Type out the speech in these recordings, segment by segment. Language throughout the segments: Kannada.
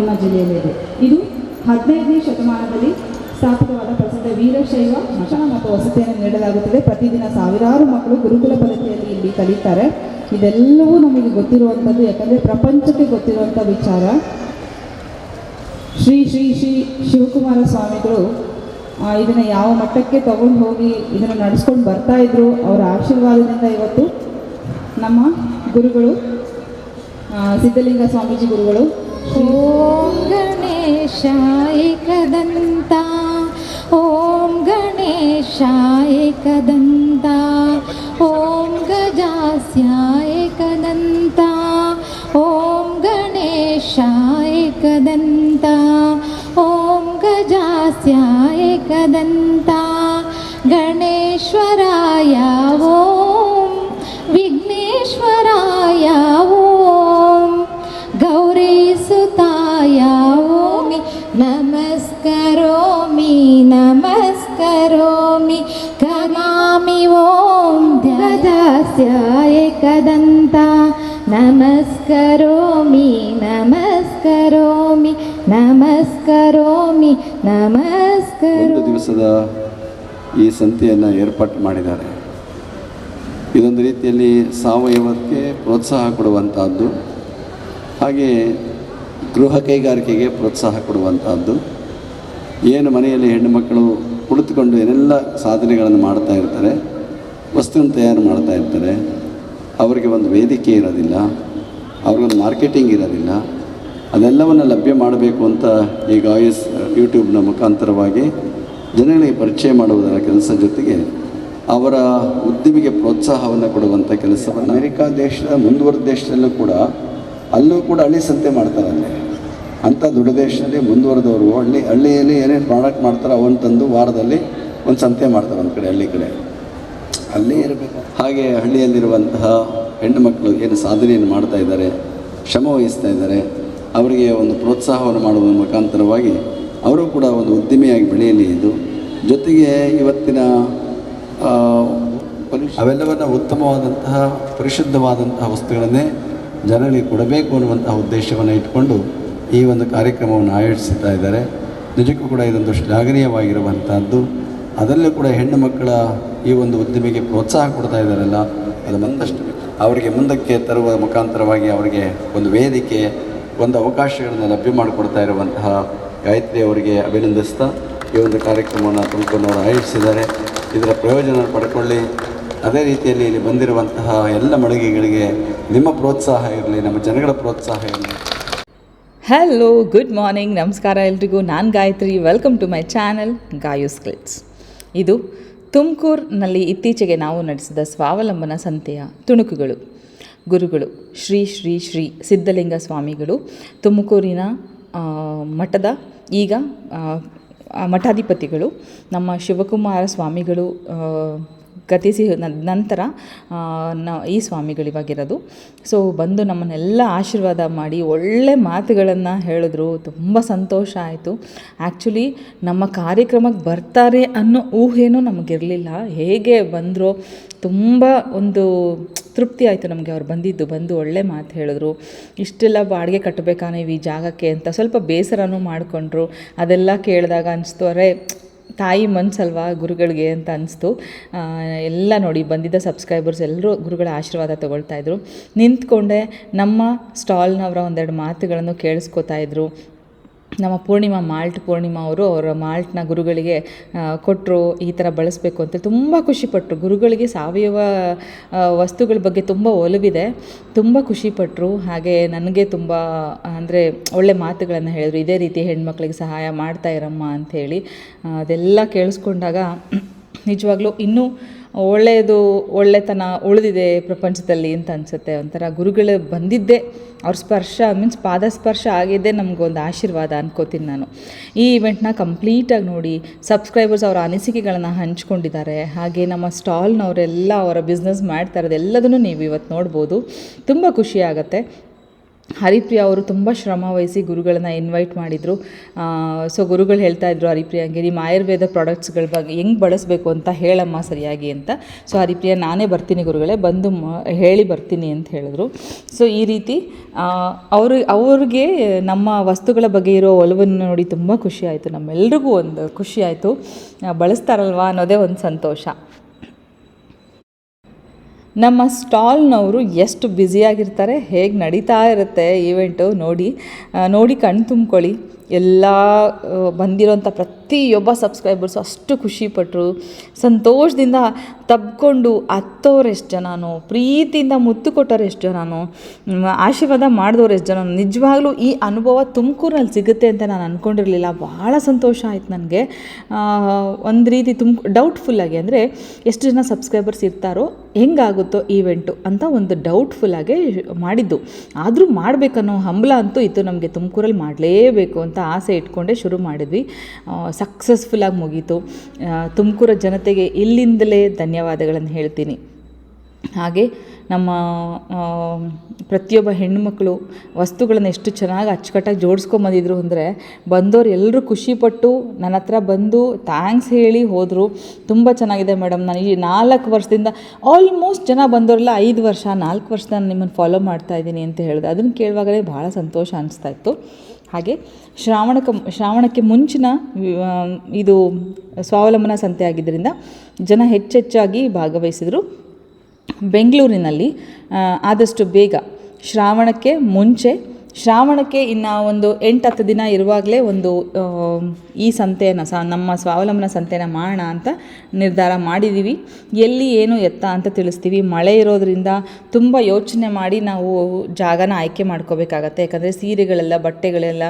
ಕೊರೋನಾ ಜಿಲ್ಲೆಯಲ್ಲಿದೆ. ಇದು 15ನೇ ಶತಮಾನದಲ್ಲಿ ಸ್ಥಾಪಿತವಾದ ಪ್ರಸಿದ್ಧ ವೀರಶೈವ ಸ್ಮಶಾನ ಮತ್ತು ವಸತಿಯನ್ನು ನೀಡಲಾಗುತ್ತದೆ. ಪ್ರತಿದಿನ ಸಾವಿರಾರು ಮಕ್ಕಳು ಗುರುಕುಲ ಪದ್ಧತಿಯಲ್ಲಿ ಇಲ್ಲಿ ಕಲಿತಾರೆ. ಇದೆಲ್ಲವೂ ನಮಗೆ ಗೊತ್ತಿರುವಂಥದ್ದು, ಯಾಕಂದರೆ ಪ್ರಪಂಚಕ್ಕೆ ಗೊತ್ತಿರುವಂಥ ವಿಚಾರ. ಶ್ರೀ ಶ್ರೀ ಶ್ರೀ ಶಿವಕುಮಾರ ಸ್ವಾಮಿಗಳು ಇದನ್ನು ಯಾವ ಮಟ್ಟಕ್ಕೆ ತಗೊಂಡು ಹೋಗಿ ಇದನ್ನು ನಡೆಸ್ಕೊಂಡು ಬರ್ತಾಯಿದ್ರು. ಅವರ ಆಶೀರ್ವಾದದಿಂದ ಇವತ್ತು ನಮ್ಮ ಗುರುಗಳು ಸಿದ್ಧಲಿಂಗ ಸ್ವಾಮೀಜಿ ಗುರುಗಳು ಓಂ ಗಣೇಶಾಯ ಕದಂತ, ಓಂ ಗಣೇಶಾಯ ಕದಂತ, ಓಂ ಗಜಾಸ್ಯಾಯ ಕದಂತ, ಓಂ ಗಣೇಶಾಯ ಕದಂತ, ಓಂ ಗಜಾಸ್ಯಾಯ ಕದಂತ, ಗಣೇಶ್ವರಾಯ ಓಂ, ವಿಘ್ನೇಶ್ವರಾಯ ಓಂ, ಗೌರೀಸುತಾಯ ಓಂ, ನಮಸ್ಕರೋಮಿ ನಮಸ್ಕರೋಮಿ ಕರಾಮಿ ಓಂ ಗಜಾಸ್ಯಾಯ ಕದಂತ, ನಮಸ್ಕರೋಮಿ ನಮಸ್ಕರೋಮಿ ನಮಸ್ಕರೋಮಿ ನಮಸ್ಕರೋ. ಒಂದು ದಿವಸದ ಈ ಸಂತೆಯನ್ನು ಏರ್ಪಾಟು ಮಾಡಿದ್ದಾರೆ. ಇದೊಂದು ರೀತಿಯಲ್ಲಿ ಸಾವಯವಕ್ಕೆ ಪ್ರೋತ್ಸಾಹ ಕೊಡುವಂಥದ್ದು, ಹಾಗೆ ಗೃಹ ಕೈಗಾರಿಕೆಗೆ ಪ್ರೋತ್ಸಾಹ ಕೊಡುವಂಥದ್ದು. ಏನು ಮನೆಯಲ್ಲಿ ಹೆಣ್ಣು ಮಕ್ಕಳು ಕುಳಿತುಕೊಂಡು ಏನೆಲ್ಲ ಸಾಧನೆಗಳನ್ನು ಮಾಡ್ತಾ ಇರ್ತಾರೆ, ವಸ್ತುವನ್ನು ತಯಾರು ಮಾಡ್ತಾ ಇರ್ತಾರೆ, ಅವರಿಗೆ ಒಂದು ವೇದಿಕೆ ಇರೋದಿಲ್ಲ, ಅವ್ರಿಗೊಂದು ಮಾರ್ಕೆಟಿಂಗ್ ಇರೋದಿಲ್ಲ. ಅದೆಲ್ಲವನ್ನು ಲಭ್ಯ ಮಾಡಬೇಕು ಅಂತ ಈಗ ಯೂಟ್ಯೂಬ್ನ ಮುಖಾಂತರವಾಗಿ ಜನಗಳಿಗೆ ಪರಿಚಯ ಮಾಡುವುದರ ಕೆಲಸ ಜೊತೆಗೆ ಅವರ ಉದ್ದಿಮೆಗೆ ಪ್ರೋತ್ಸಾಹವನ್ನು ಕೊಡುವಂಥ ಕೆಲಸವನ್ನು ಅಮೆರಿಕಾ ದೇಶದ ಮುಂದುವರೆದ ದೇಶದಲ್ಲೂ ಕೂಡ ಹಳ್ಳಿ ಸಂತೆ ಮಾಡ್ತಾರೆ. ಅಂಥ ದೊಡ್ಡ ದೇಶದಲ್ಲಿ ಮುಂದುವರೆದವರು ಹಳ್ಳಿಯಲ್ಲಿ ಏನೇನು ಪ್ರಾಡಕ್ಟ್ ಮಾಡ್ತಾರೆ ಅವನ್ನ ತಂದು ವಾರದಲ್ಲಿ ಒಂದು ಸಂತೆ ಮಾಡ್ತಾರೆ. ಒಂದು ಕಡೆ ಹಳ್ಳಿ ಕಡೆ ಅಲ್ಲೇ ಇರಬೇಕು. ಹಾಗೆ ಹಳ್ಳಿಯಲ್ಲಿರುವಂತಹ ಹೆಣ್ಣು ಮಕ್ಕಳು ಏನು ಸಾಧನೆಯನ್ನು ಮಾಡ್ತಾ ಇದ್ದಾರೆ, ಶ್ರಮ ವಹಿಸ್ತಾ ಇದ್ದಾರೆ, ಅವರಿಗೆ ಒಂದು ಪ್ರೋತ್ಸಾಹವನ್ನು ಮಾಡುವ ಮುಖಾಂತರವಾಗಿ ಅವರು ಕೂಡ ಒಂದು ಉದ್ದಿಮೆಯಾಗಿ ಬೆಳೆಯಲಿ. ಇದು ಜೊತೆಗೆ ಇವತ್ತಿನ ಅವೆಲ್ಲವನ್ನು ಉತ್ತಮವಾದಂತಹ ಪರಿಶುದ್ಧವಾದಂತಹ ವಸ್ತುಗಳನ್ನೇ ಜನಗಳಿಗೆ ಕೊಡಬೇಕು ಅನ್ನುವಂತಹ ಉದ್ದೇಶವನ್ನು ಇಟ್ಕೊಂಡು ಈ ಒಂದು ಕಾರ್ಯಕ್ರಮವನ್ನು ಆಯೋಜಿಸ್ತಾ ಇದ್ದಾರೆ. ನಿಜಕ್ಕೂ ಕೂಡ ಇದೊಂದು ಶ್ಲಾಘನೀಯವಾಗಿರುವಂಥದ್ದು. ಅದರಲ್ಲೂ ಕೂಡ ಹೆಣ್ಣು ಮಕ್ಕಳ ಈ ಒಂದು ಉದ್ದಿಮೆಗೆ ಪ್ರೋತ್ಸಾಹ ಕೊಡ್ತಾ ಇದ್ದಾರಲ್ಲ, ಅದು ಮತ್ತಷ್ಟು ಅವರಿಗೆ ಮುಂದಕ್ಕೆ ತರುವ ಮುಖಾಂತರವಾಗಿ ಅವರಿಗೆ ಒಂದು ವೇದಿಕೆ, ಒಂದು ಅವಕಾಶಗಳನ್ನು ಲಭ್ಯ ಮಾಡಿಕೊಡ್ತಾ ಇರುವಂತಹ ಗಾಯತ್ರಿ ಅವರಿಗೆ ಅಭಿನಂದಿಸ್ತಾ ಈ ಒಂದು ಕಾರ್ಯಕ್ರಮವನ್ನು ತುಮಕೂರಿನವರು ಆಯೋಜಿಸಿದ್ದಾರೆ. ಇದರ ಪ್ರಯೋಜನ ಪಡ್ಕೊಳ್ಳಿ. ಅದೇ ರೀತಿಯಲ್ಲಿ ಇಲ್ಲಿ ಬಂದಿರುವಂತಹ ಎಲ್ಲ ಮಳಿಗೆಗಳಿಗೆ ನಿಮ್ಮ ಪ್ರೋತ್ಸಾಹ ಇರಲಿ, ನಮ್ಮ ಜನಗಳ ಪ್ರೋತ್ಸಾಹ ಇರಲಿ. ಹಲೋ, ಗುಡ್ ಮಾರ್ನಿಂಗ್, ನಮಸ್ಕಾರ ಎಲ್ರಿಗೂ. ನಾನು Gayatri. Welcome to my channel Gayu skills. ಇದು ತುಮಕೂರಿನಲ್ಲಿ ಇತ್ತೀಚೆಗೆ ನಾವು ನಡೆಸಿದ ಸ್ವಾವಲಂಬನ ಸಂತೆಯ ತುಣುಕುಗಳು. ಗುರುಗಳು ಶ್ರೀ ಶ್ರೀ ಶ್ರೀ ಸಿದ್ಧಲಿಂಗ ಸ್ವಾಮಿಗಳು, ತುಮಕೂರಿನ ಮಠದ ಈಗ ಮಠಾಧಿಪತಿಗಳು. ನಮ್ಮ ಶಿವಕುಮಾರ ಸ್ವಾಮಿಗಳು ಗತಿಸಿ ನಂತರ ಈ ಸ್ವಾಮಿಗಳಿವಾಗಿರೋದು. ಸೊ ಬಂದು ನಮ್ಮನ್ನೆಲ್ಲ ಆಶೀರ್ವಾದ ಮಾಡಿ ಒಳ್ಳೆ ಮಾತುಗಳನ್ನು ಹೇಳಿದ್ರು. ತುಂಬ ಸಂತೋಷ ಆಯಿತು. ಆ್ಯಕ್ಚುಲಿ ನಮ್ಮ ಕಾರ್ಯಕ್ರಮಕ್ಕೆ ಬರ್ತಾರೆ ಅನ್ನೋ ಊಹೆನೂ ನಮಗಿರಲಿಲ್ಲ. ಹೇಗೆ ಬಂದರೋ ತುಂಬ ಒಂದು ತೃಪ್ತಿ ಆಯಿತು ನಮಗೆ. ಅವ್ರು ಬಂದು ಒಳ್ಳೆ ಮಾತು ಹೇಳಿದ್ರು. ಇಷ್ಟೆಲ್ಲ ಬಾಡಿಗೆ ಕಟ್ಟಬೇಕಾ ನೀವು ಈ ಜಾಗಕ್ಕೆ ಅಂತ ಸ್ವಲ್ಪ ಬೇಸರನೂ ಮಾಡಿಕೊಂಡ್ರು. ಅದೆಲ್ಲ ಕೇಳಿದಾಗ ಅನಿಸ್ತು, ಅರೆ ತಾಯಿ ಮನಸ್ಸಲ್ವಾ ಗುರುಗಳಿಗೆ ಅಂತ ಅನಿಸ್ತು. ಎಲ್ಲ ನೋಡಿ ಬಂದಿದ್ದ ಸಬ್ಸ್ಕ್ರೈಬರ್ಸ್ ಎಲ್ಲರೂ ಗುರುಗಳ ಆಶೀರ್ವಾದ ತೊಗೊಳ್ತಾಯಿದ್ರು. ನಿಂತ್ಕೊಂಡೆ ನಮ್ಮ ಸ್ಟಾಲ್ನವರ ಒಂದೆರಡು ಮಾತುಗಳನ್ನು ಕೇಳಿಸ್ಕೊತಾಯಿದ್ರು. ನಮ್ಮ ಪೂರ್ಣಿಮಾ ಅವರು ಅವರ ಮಾಲ್ಟ್ನ ಗುರುಗಳಿಗೆ ಕೊಟ್ಟರು, ಈ ಥರ ಬಳಸಬೇಕು ಅಂತ ತುಂಬ ಖುಷಿಪಟ್ಟರು. ಗುರುಗಳಿಗೆ ಸಾವಯವ ವಸ್ತುಗಳ ಬಗ್ಗೆ ತುಂಬ ಒಲವಿದೆ, ತುಂಬ ಖುಷಿಪಟ್ಟರು. ಹಾಗೆ ನನಗೆ ತುಂಬ ಅಂದರೆ ಒಳ್ಳೆ ಮಾತುಗಳನ್ನು ಹೇಳಿದರು. ಇದೇ ರೀತಿ ಹೆಣ್ಮಕ್ಳಿಗೆ ಸಹಾಯ ಮಾಡ್ತಾ ಇರಮ್ಮ ಅಂಥೇಳಿ. ಅದೆಲ್ಲ ಕೇಳಿಸ್ಕೊಂಡಾಗ ನಿಜವಾಗ್ಲೂ ಇನ್ನೂ ಒಳ್ಳೆತನ ಉಳಿದಿದೆ ಪ್ರಪಂಚದಲ್ಲಿ ಅಂತ ಅನಿಸುತ್ತೆ. ಒಂಥರ ಗುರುಗಳು ಬಂದಿದ್ದೇ, ಅವ್ರ ಸ್ಪರ್ಶ ಪಾದ ಸ್ಪರ್ಶ ಆಗಿದ್ದೇ ನಮಗೊಂದು ಆಶೀರ್ವಾದ ಅನ್ಕೋತೀನಿ ನಾನು. ಈ ಇವೆಂಟ್ನ ಕಂಪ್ಲೀಟಾಗಿ ನೋಡಿ ಸಬ್ಸ್ಕ್ರೈಬರ್ಸ್ ಅವರ ಅನಿಸಿಕೆಗಳನ್ನು ಹಂಚ್ಕೊಂಡಿದ್ದಾರೆ. ಹಾಗೆ ನಮ್ಮ ಸ್ಟಾಲ್ನವರೆಲ್ಲ ಅವರ ಬಿಸ್ನೆಸ್ ಮಾಡ್ತಾ ಇರೋದು ಎಲ್ಲದನ್ನು ನೀವು ಇವತ್ತು ನೋಡ್ಬೋದು. ತುಂಬ ಖುಷಿಯಾಗತ್ತೆ. ಹರಿಪ್ರಿಯಾ ಅವರು ತುಂಬ ಶ್ರಮ ವಹಿಸಿ ಗುರುಗಳನ್ನ ಇನ್ವೈಟ್ ಮಾಡಿದರು. ಸೊ ಗುರುಗಳು ಹೇಳ್ತಾ ಇದ್ರು ಹರಿಪ್ರಿಯಾಂಗೆ, ನಿಮ್ಮ ಆಯುರ್ವೇದ ಪ್ರಾಡಕ್ಟ್ಸ್ಗಳ ಬಗ್ಗೆ ಹೆಂಗೆ ಬಳಸಬೇಕು ಅಂತ ಹೇಳಮ್ಮ ಸರಿಯಾಗಿ ಅಂತ. ಸೊ ಹರಿಪ್ರಿಯಾ, ನಾನೇ ಬರ್ತೀನಿ ಗುರುಗಳೇ, ಬಂದು ಹೇಳಿ ಬರ್ತೀನಿ ಅಂತ ಹೇಳಿದ್ರು. ಸೊ ಈ ರೀತಿ ಅವ್ರಿಗೆ ನಮ್ಮ ವಸ್ತುಗಳ ಬಗ್ಗೆ ಇರೋ ಒಲವನ್ನು ನೋಡಿ ತುಂಬ ಖುಷಿ ಆಯಿತು. ನಮ್ಮೆಲ್ರಿಗೂ ಒಂದು ಖುಷಿ ಆಯಿತು, ಬಳಸ್ತಾರಲ್ವ ಅನ್ನೋದೇ ಒಂದು ಸಂತೋಷ. ನಮ್ಮ ಸ್ಟಾಲ್ನವರು ಎಷ್ಟು ಬ್ಯುಸಿಯಾಗಿರ್ತಾರೆ, ಹೇಗೆ ನಡೀತಾ ಇರುತ್ತೆ ಈವೆಂಟು ನೋಡಿ ಕಣ್ಣು ತುಂಬ್ಕೊಳ್ಳಿ. ಎಲ್ಲ ಬಂದಿರೋಂಥ ಪ್ರತಿಯೊಬ್ಬ ಸಬ್ಸ್ಕ್ರೈಬರ್ಸು ಅಷ್ಟು ಖುಷಿಪಟ್ಟರು, ಸಂತೋಷದಿಂದ ತಬ್ಕೊಂಡು ಹತ್ತೋರು ಎಷ್ಟು ಜನನೋ, ಪ್ರೀತಿಯಿಂದ ಮುತ್ತು ಕೊಟ್ಟೋರು ಎಷ್ಟು ಜನನೋ, ಆಶೀರ್ವಾದ ಮಾಡಿದವ್ರು ಎಷ್ಟು ಜನನೋ. ನಿಜವಾಗ್ಲೂ ಈ ಅನುಭವ ತುಮಕೂರಲ್ಲಿ ಸಿಗುತ್ತೆ ಅಂತ ನಾನು ಅಂದ್ಕೊಂಡಿರಲಿಲ್ಲ. ಭಾಳ ಸಂತೋಷ ಆಯ್ತು ನನಗೆ. ಒಂದು ರೀತಿ ಡೌಟ್ಫುಲ್ಲಾಗಿ, ಅಂದರೆ ಎಷ್ಟು ಜನ ಸಬ್ಸ್ಕ್ರೈಬರ್ಸ್ ಇರ್ತಾರೋ, ಹೆಂಗಾಗುತ್ತೋ ಈವೆಂಟು ಅಂತ ಒಂದು ಡೌಟ್ಫುಲ್ಲಾಗೆ ಮಾಡಿದ್ದು. ಆದರೂ ಮಾಡಬೇಕನ್ನೋ ಹಂಬಲ ಅಂತೂ ಇತ್ತು ನಮಗೆ, ತುಮಕೂರಲ್ಲಿ ಮಾಡಲೇಬೇಕು ಅಂತ ಆಸೆ ಇಟ್ಕೊಂಡೇ ಶುರು ಮಾಡಿದ್ವಿ. ಸಕ್ಸಸ್ಫುಲ್ಲಾಗಿ ಮುಗೀತು. ತುಮಕೂರ ಜನತೆಗೆ ಇಲ್ಲಿಂದಲೇ ಧನ್ಯವಾದಗಳನ್ನು ಹೇಳ್ತೀನಿ. ಹಾಗೆ ನಮ್ಮ ಪ್ರತಿಯೊಬ್ಬ ಹೆಣ್ಣುಮಕ್ಕಳು ವಸ್ತುಗಳನ್ನು ಎಷ್ಟು ಚೆನ್ನಾಗಿ ಅಚ್ಚುಕಟ್ಟಾಗಿ ಜೋಡಿಸ್ಕೊಂಬಂದಿದ್ರು ಅಂದರೆ, ಬಂದವರು ಎಲ್ಲರೂ ಖುಷಿಪಟ್ಟು ನನ್ನ ಹತ್ರ ಬಂದು ಥ್ಯಾಂಕ್ಸ್ ಹೇಳಿ ಹೋದರು. ತುಂಬ ಚೆನ್ನಾಗಿದೆ ಮೇಡಮ್, ನಾನು ಈ 4 ವರ್ಷದಿಂದ ಆಲ್ಮೋಸ್ಟ್ ಜನ ಬಂದವರೆಲ್ಲ 5 ವರ್ಷ 4 ವರ್ಷ ನಾನು ನಿಮ್ಮನ್ನು ಫಾಲೋ ಮಾಡ್ತಾಯಿದ್ದೀನಿ ಅಂತ ಹೇಳಿದೆ. ಅದನ್ನು ಕೇಳುವಾಗಲೇ ಭಾಳ ಸಂತೋಷ ಅನಿಸ್ತಾಯಿತ್ತು. ಹಾಗೆ ಶ್ರಾವಣಕ್ಕೆ ಮುಂಚಿನ ಇದು ಸ್ವಾವಲಂಬನ ಸಂತೆ ಆಗಿದ್ದರಿಂದ ಜನ ಹೆಚ್ಚೆಚ್ಚಾಗಿ ಭಾಗವಹಿಸಿದರು. ಬೆಂಗಳೂರಿನಲ್ಲಿ ಆದಷ್ಟು ಬೇಗ ಶ್ರಾವಣಕ್ಕೆ ಮುಂಚೆ, ಶ್ರಾವಣಕ್ಕೆ ಇನ್ನು ಒಂದು 8-10 ದಿನ ಇರುವಾಗಲೇ ಒಂದು ಈ ಸಂತೆಯನ್ನು ನಮ್ಮ ಸ್ವಾವಲಂಬನ ಸಂತೆನ ಮಾಡೋಣ ಅಂತ ನಿರ್ಧಾರ ಮಾಡಿದ್ದೀವಿ. ಎಲ್ಲಿ ಏನು ಎತ್ತ ಅಂತ ತಿಳಿಸ್ತೀವಿ. ಮಳೆ ಇರೋದರಿಂದ ತುಂಬ ಯೋಚನೆ ಮಾಡಿ ನಾವು ಜಾಗನ ಆಯ್ಕೆ ಮಾಡ್ಕೋಬೇಕಾಗತ್ತೆ. ಯಾಕಂದರೆ ಸೀರೆಗಳೆಲ್ಲ ಬಟ್ಟೆಗಳೆಲ್ಲ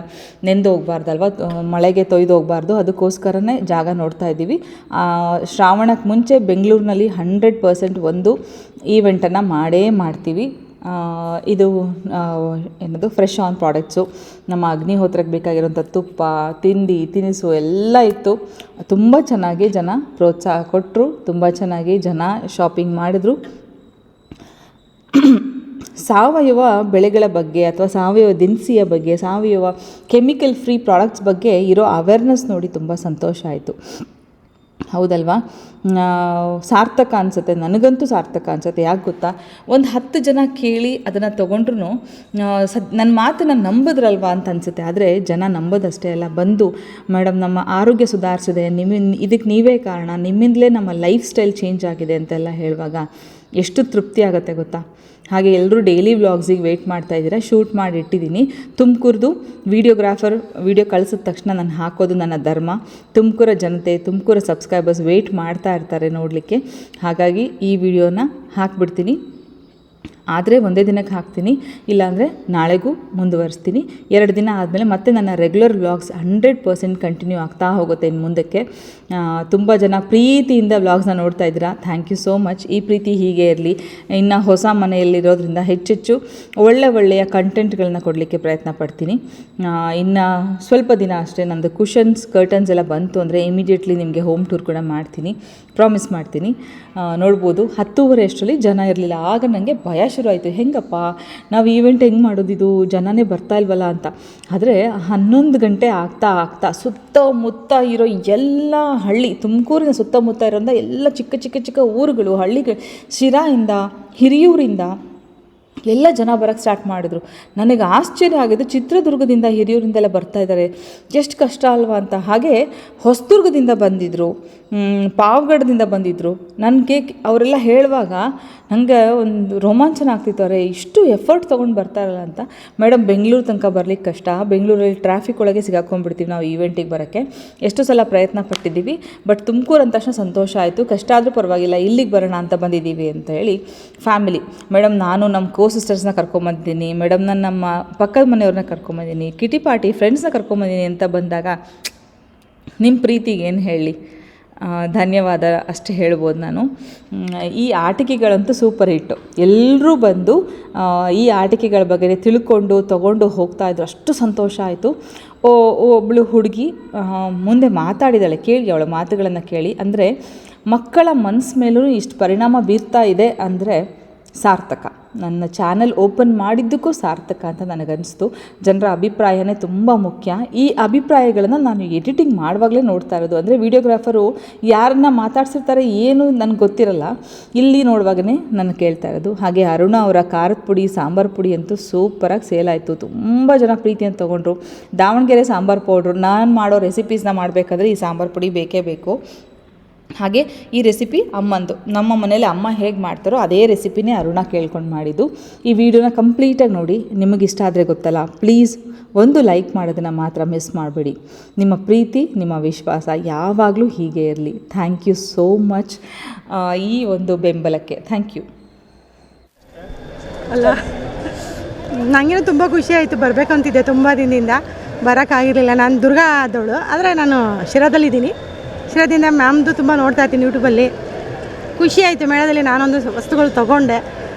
ನೆಂದು ಹೋಗ್ಬಾರ್ದಲ್ವ, ಮಳೆಗೆ ತೊಯ್ದು ಹೋಗಬಾರ್ದು. ಅದಕ್ಕೋಸ್ಕರನೇ ಜಾಗ ನೋಡ್ತಾ ಇದ್ದೀವಿ. ಶ್ರಾವಣಕ್ಕೆ ಮುಂಚೆ ಬೆಂಗಳೂರಿನಲ್ಲಿ 100% ಒಂದು ಈವೆಂಟನ್ನು ಮಾಡೇ ಮಾಡ್ತೀವಿ. ಇದು ಏನದು ಫ್ರೆಶ್ ಆನ್ ಪ್ರಾಡಕ್ಟ್ಸು, ನಮ್ಮ ಅಗ್ನಿಹೋತ್ರಕ್ಕೆ ಬೇಕಾಗಿರೋಂಥ ತುಪ್ಪ, ತಿಂಡಿ ತಿನಿಸು ಎಲ್ಲ ಇತ್ತು. ತುಂಬ ಚೆನ್ನಾಗಿ ಜನ ಪ್ರೋತ್ಸಾಹ ಕೊಟ್ಟರು, ತುಂಬ ಚೆನ್ನಾಗಿ ಜನ ಶಾಪಿಂಗ್ ಮಾಡಿದ್ರು. ಸಾವಯವ ಬೆಳೆಗಳ ಬಗ್ಗೆ ಅಥವಾ ಸಾವಯವ ದಿನಸಿಯ ಬಗ್ಗೆ, ಸಾವಯವ ಕೆಮಿಕಲ್ ಫ್ರೀ ಪ್ರಾಡಕ್ಟ್ಸ್ ಬಗ್ಗೆ ಇರೋ ಅವೇರ್ನೆಸ್ ನೋಡಿ ತುಂಬ ಸಂತೋಷ ಆಯಿತು. ಹೌದಲ್ವಾ? ಸಾರ್ಥಕ ಅನಿಸುತ್ತೆ, ನನಗಂತೂ ಸಾರ್ಥಕ ಅನಿಸುತ್ತೆ. ಯಾಕೆ ಗೊತ್ತಾ, ಒಂದು 10 ಜನ ಕೇಳಿ ಅದನ್ನು ತೊಗೊಂಡ್ರು ನನ್ನ ಮಾತನ್ನು ನಂಬಿದ್ರಲ್ವಾ ಅಂತ ಅನಿಸುತ್ತೆ. ಆದರೆ ಜನ ನಂಬೋದಷ್ಟೇ ಅಲ್ಲ, ಬಂದು ಮೇಡಮ್ ನಮ್ಮ ಆರೋಗ್ಯ ಸುಧಾರಿಸಿದೆ, ಇದಕ್ಕೆ ನೀವೇ ಕಾರಣ, ನಿಮ್ಮಿಂದಲೇ ನಮ್ಮ ಲೈಫ್ ಸ್ಟೈಲ್ ಚೇಂಜ್ ಆಗಿದೆ ಅಂತೆಲ್ಲ ಹೇಳುವಾಗ ಎಷ್ಟು ತೃಪ್ತಿ ಆಗುತ್ತೆ ಗೊತ್ತಾ. ಹಾಗೆ ಎಲ್ಲರೂ ಡೈಲಿ ವ್ಲಾಗ್ಸಿಗೆ ವೆಯ್ಟ್ ಮಾಡ್ತಾಯಿದ್ದೀರಾ. ಶೂಟ್ ಮಾಡಿ ಇಟ್ಟಿದ್ದೀನಿ. ತುಮಕೂರ್ದು ವಿಡಿಯೋ ಕಳಿಸಿದ ತಕ್ಷಣ ನಾನು ಹಾಕೋದು ನನ್ನ ಧರ್ಮ. ತುಮಕೂರ ಜನತೆ, ತುಮಕೂರ ಸಬ್ಸ್ಕ್ರೈಬರ್ಸ್ ವೆಯ್ಟ್ ಮಾಡ್ತಾ ಇರ್ತಾರೆ ನೋಡಲಿಕ್ಕೆ. ಹಾಗಾಗಿ ಈ ವಿಡಿಯೋನ ಹಾಕ್ಬಿಡ್ತೀನಿ. ಆದರೆ ಒಂದೇ ದಿನಕ್ಕೆ ಹಾಕ್ತೀನಿ, ಇಲ್ಲಾಂದರೆ ನಾಳೆಗೂ ಮುಂದುವರಿಸ್ತೀನಿ. 2 ದಿನ ಆದಮೇಲೆ ಮತ್ತೆ ನನ್ನ ರೆಗ್ಯುಲರ್ ವ್ಲಾಗ್ಸ್ 100% ಕಂಟಿನ್ಯೂ ಆಗ್ತಾ ಹೋಗುತ್ತೆ ಇನ್ನು ಮುಂದಕ್ಕೆ. ತುಂಬ ಜನ ಪ್ರೀತಿಯಿಂದ ವ್ಲಾಗ್ಸ್ನ ನೋಡ್ತಾ ಇದ್ದೀರಾ, ಥ್ಯಾಂಕ್ ಯು ಸೋ ಮಚ್. ಈ ಪ್ರೀತಿ ಹೀಗೆ ಇರಲಿ. ಇನ್ನು ಹೊಸ ಮನೆಯಲ್ಲಿರೋದ್ರಿಂದ ಹೆಚ್ಚೆಚ್ಚು ಒಳ್ಳೆಯ ಕಂಟೆಂಟ್ಗಳನ್ನ ಕೊಡಲಿಕ್ಕೆ ಪ್ರಯತ್ನ ಪಡ್ತೀನಿ. ಇನ್ನು ಸ್ವಲ್ಪ ದಿನ ಅಷ್ಟೇ, ನಂದು ಕುಷನ್ಸ್ ಕರ್ಟನ್ಸ್ ಎಲ್ಲ ಬಂತು ಅಂದರೆ ಇಮಿಡಿಯೇಟ್ಲಿ ನಿಮಗೆ ಹೋಮ್ ಟೂರ್ ಕೂಡ ಮಾಡ್ತೀನಿ, ಪ್ರಾಮಿಸ್ ಮಾಡ್ತೀನಿ. ನೋಡ್ಬೋದು 10:30 ಅಷ್ಟರಲ್ಲಿ ಜನ ಇರಲಿಲ್ಲ. ಆಗ ನನಗೆ ಭಯ ಶುರು ಆಯಿತು, ಹೆಂಗಪ್ಪ ನಾವು ಈವೆಂಟ್ ಹೆಂಗೆ ಮಾಡೋದಿದು, ಜನನೇ ಬರ್ತಾ ಇಲ್ವಲ್ಲ ಅಂತ. ಆದರೆ 11 ಗಂಟೆ ಆಗ್ತಾ ಸುತ್ತಮುತ್ತ ಇರೋ ಎಲ್ಲ ಹಳ್ಳಿ, ತುಮಕೂರಿನ ಸುತ್ತಮುತ್ತ ಇರೋಂಥ ಎಲ್ಲ ಚಿಕ್ಕ ಊರುಗಳು, ಹಳ್ಳಿಗಳು, ಶಿರಾಯಿಂದ, ಹಿರಿಯೂರಿಂದ ಎಲ್ಲ ಜನ ಬರೋಕ್ಕೆ ಸ್ಟಾರ್ಟ್ ಮಾಡಿದ್ರು. ನನಗೆ ಆಶ್ಚರ್ಯ ಆಗಿದ್ದು, ಚಿತ್ರದುರ್ಗದಿಂದ ಹಿರಿಯೂರಿಂದೆಲ್ಲ ಬರ್ತಾ ಇದ್ದಾರೆ, ಎಷ್ಟು ಕಷ್ಟ ಅಲ್ವಾ ಅಂತ. ಹಾಗೆ ಹೊಸದುರ್ಗದಿಂದ ಬಂದಿದ್ದರು, ಪಾವಗಡದಿಂದ ಬಂದಿದ್ದರು. ನನಗೆ ಅವರೆಲ್ಲ ಹೇಳುವಾಗ ನನಗೆ ಒಂದು ರೋಮಾಂಚನ ಆಗ್ತಿತ್ತು, ಅರೆ ಇಷ್ಟು ಎಫರ್ಟ್ ತೊಗೊಂಡು ಬರ್ತಾರಲ್ಲ ಅಂತ. ಮೇಡಮ್ ಬೆಂಗಳೂರು ತನಕ ಬರಲಿಕ್ಕೆ ಕಷ್ಟ, ಬೆಂಗಳೂರಲ್ಲಿ ಟ್ರಾಫಿಕ್ ಒಳಗೆ ಸಿಗಾಕೊಂಡ್ಬಿಡ್ತೀವಿ ನಾವು ಈವೆಂಟಿಗೆ ಬರೋಕ್ಕೆ. ಎಷ್ಟು ಸಲ ಪ್ರಯತ್ನ ಪಟ್ಟಿದ್ದೀವಿ, ಬಟ್ ತುಮಕೂರು ಅಂದ ತಕ್ಷಣ ಸಂತೋಷ ಆಯಿತು. ಕಷ್ಟ ಆದರೂ ಪರವಾಗಿಲ್ಲ, ಇಲ್ಲಿಗೆ ಬರೋಣ ಅಂತ ಬಂದಿದ್ದೀವಿ ಅಂತ ಹೇಳಿ ಫ್ಯಾಮಿಲಿ. ಮೇಡಮ್ ನಾನು ನಮ್ಮ ಸಿಸ್ಟರ್ಸ್ನ ಕರ್ಕೊಂಬಂದಿದ್ದೀನಿ, ಮೇಡಮ್ ನಾನು ನಮ್ಮ ಪಕ್ಕದ ಮನೆಯವ್ರನ್ನ ಕರ್ಕೊಂಬಂದಿದ್ದೀನಿ, ಕಿಟಿ ಪಾರ್ಟಿ ಫ್ರೆಂಡ್ಸ್ನ ಕರ್ಕೊಂಬಂದಿದ್ದೀನಿ ಅಂತ ಬಂದಾಗ ನಿಮ್ಮ ಪ್ರೀತಿಗೆ ಏನು ಹೇಳಿ, ಧನ್ಯವಾದ ಅಷ್ಟೇ ಹೇಳ್ಬೋದು ನಾನು. ಈ ಆಟಿಕೆಗಳಂತೂ ಸೂಪರ್ ಹಿಟ್ಟು. ಎಲ್ಲರೂ ಬಂದು ಈ ಆಟಿಕೆಗಳ ಬಗ್ಗೆ ತಿಳ್ಕೊಂಡು ತೊಗೊಂಡು ಹೋಗ್ತಾಯಿದ್ರು, ಅಷ್ಟು ಸಂತೋಷ ಆಯಿತು. ಒಬ್ಬಳು ಹುಡುಗಿ ಮುಂದೆ ಮಾತಾಡಿದಾಳೆ, ಕೇಳಿ ಅವಳ ಮಾತುಗಳನ್ನು ಕೇಳಿ. ಅಂದರೆ ಮಕ್ಕಳ ಮನಸ್ಸು ಮೇಲೂ ಇಷ್ಟು ಪರಿಣಾಮ ಬೀರ್ತಾ ಇದೆ ಅಂದರೆ ಸಾರ್ಥಕ. ನನ್ನ ಚಾನಲ್ ಓಪನ್ ಮಾಡಿದ್ದಕ್ಕೂ ಸಾರ್ಥಕ ಅಂತ ನನಗನ್ನಿಸ್ತು. ಜನರ ಅಭಿಪ್ರಾಯನೇ ತುಂಬ ಮುಖ್ಯ. ಈ ಅಭಿಪ್ರಾಯಗಳನ್ನು ನಾನು ಎಡಿಟಿಂಗ್ ಮಾಡುವಾಗಲೇ ನೋಡ್ತಾ ಇರೋದು. ಅಂದರೆ ವಿಡಿಯೋಗ್ರಾಫರು ಯಾರನ್ನ ಮಾತಾಡ್ಸಿರ್ತಾರೆ ಏನು ನನಗೆ ಗೊತ್ತಿರಲ್ಲ, ಇಲ್ಲಿ ನೋಡುವಾಗಲೇ ನಾನು ಕೇಳ್ತಾ ಇರೋದು. ಹಾಗೆ ಅರುಣ ಅವರ ಖಾರದ ಪುಡಿ, ಸಾಂಬಾರು ಪುಡಿ ಅಂತೂ ಸೂಪರಾಗಿ ಸೇಲ್ ಆಯಿತು. ತುಂಬ ಜನ ಪ್ರೀತಿಯನ್ನು ತೊಗೊಂಡ್ರು. ದಾವಣಗೆರೆ ಸಾಂಬಾರು ಪೌಡ್ರು, ನಾನು ಮಾಡೋ ರೆಸಿಪೀಸ್ನ ಮಾಡಬೇಕಾದ್ರೆ ಈ ಸಾಂಬಾರು ಪುಡಿ ಬೇಕೇ ಬೇಕು. ಹಾಗೆ ಈ ರೆಸಿಪಿ ಅಮ್ಮಂದು, ನಮ್ಮ ಮನೇಲಿ ಅಮ್ಮ ಹೇಗೆ ಮಾಡ್ತಾರೋ ಅದೇ ರೆಸಿಪಿನೇ ಅರುಣ ಕೇಳ್ಕೊಂಡು ಮಾಡಿದ್ದು. ಈ ವಿಡಿಯೋನ ಕಂಪ್ಲೀಟಾಗಿ ನೋಡಿ. ನಿಮಗಿಷ್ಟ ಆದರೆ ಗೊತ್ತಲ್ಲ, ಪ್ಲೀಸ್ ಒಂದು ಲೈಕ್ ಮಾಡೋದನ್ನು ಮಾತ್ರ ಮಿಸ್ ಮಾಡಬೇಡಿ. ನಿಮ್ಮ ಪ್ರೀತಿ, ನಿಮ್ಮ ವಿಶ್ವಾಸ ಯಾವಾಗಲೂ ಹೀಗೆ ಇರಲಿ. ಥ್ಯಾಂಕ್ ಯು ಸೋ ಮಚ್ ಈ ಒಂದು ಬೆಂಬಲಕ್ಕೆ. Thank you. ಅಲ್ಲ, ನನಗೇನು ತುಂಬ ಖುಷಿ ಆಯಿತು. ಬರಬೇಕಂತಿದ್ದೆ ತುಂಬ ದಿನದಿಂದ, ಬರೋಕ್ಕಾಗಿರಲಿಲ್ಲ. ನಾನು ದುರ್ಗ ಆದವಳು, ಆದರೆ ನಾನು ಶಿರಾದಲ್ಲಿದ್ದೀನಿ. ಶಿರಾದಿಂದ ಮ್ಯಾಮ್ದು ತುಂಬ ನೋಡ್ತಾ ಇರ್ತೀನಿ ಯೂಟ್ಯೂಬಲ್ಲಿ. ಖುಷಿ ಆಯಿತು. ಮೇಳದಲ್ಲಿ ನಾನೊಂದು ವಸ್ತುಗಳು ತೊಗೊಂಡೆ.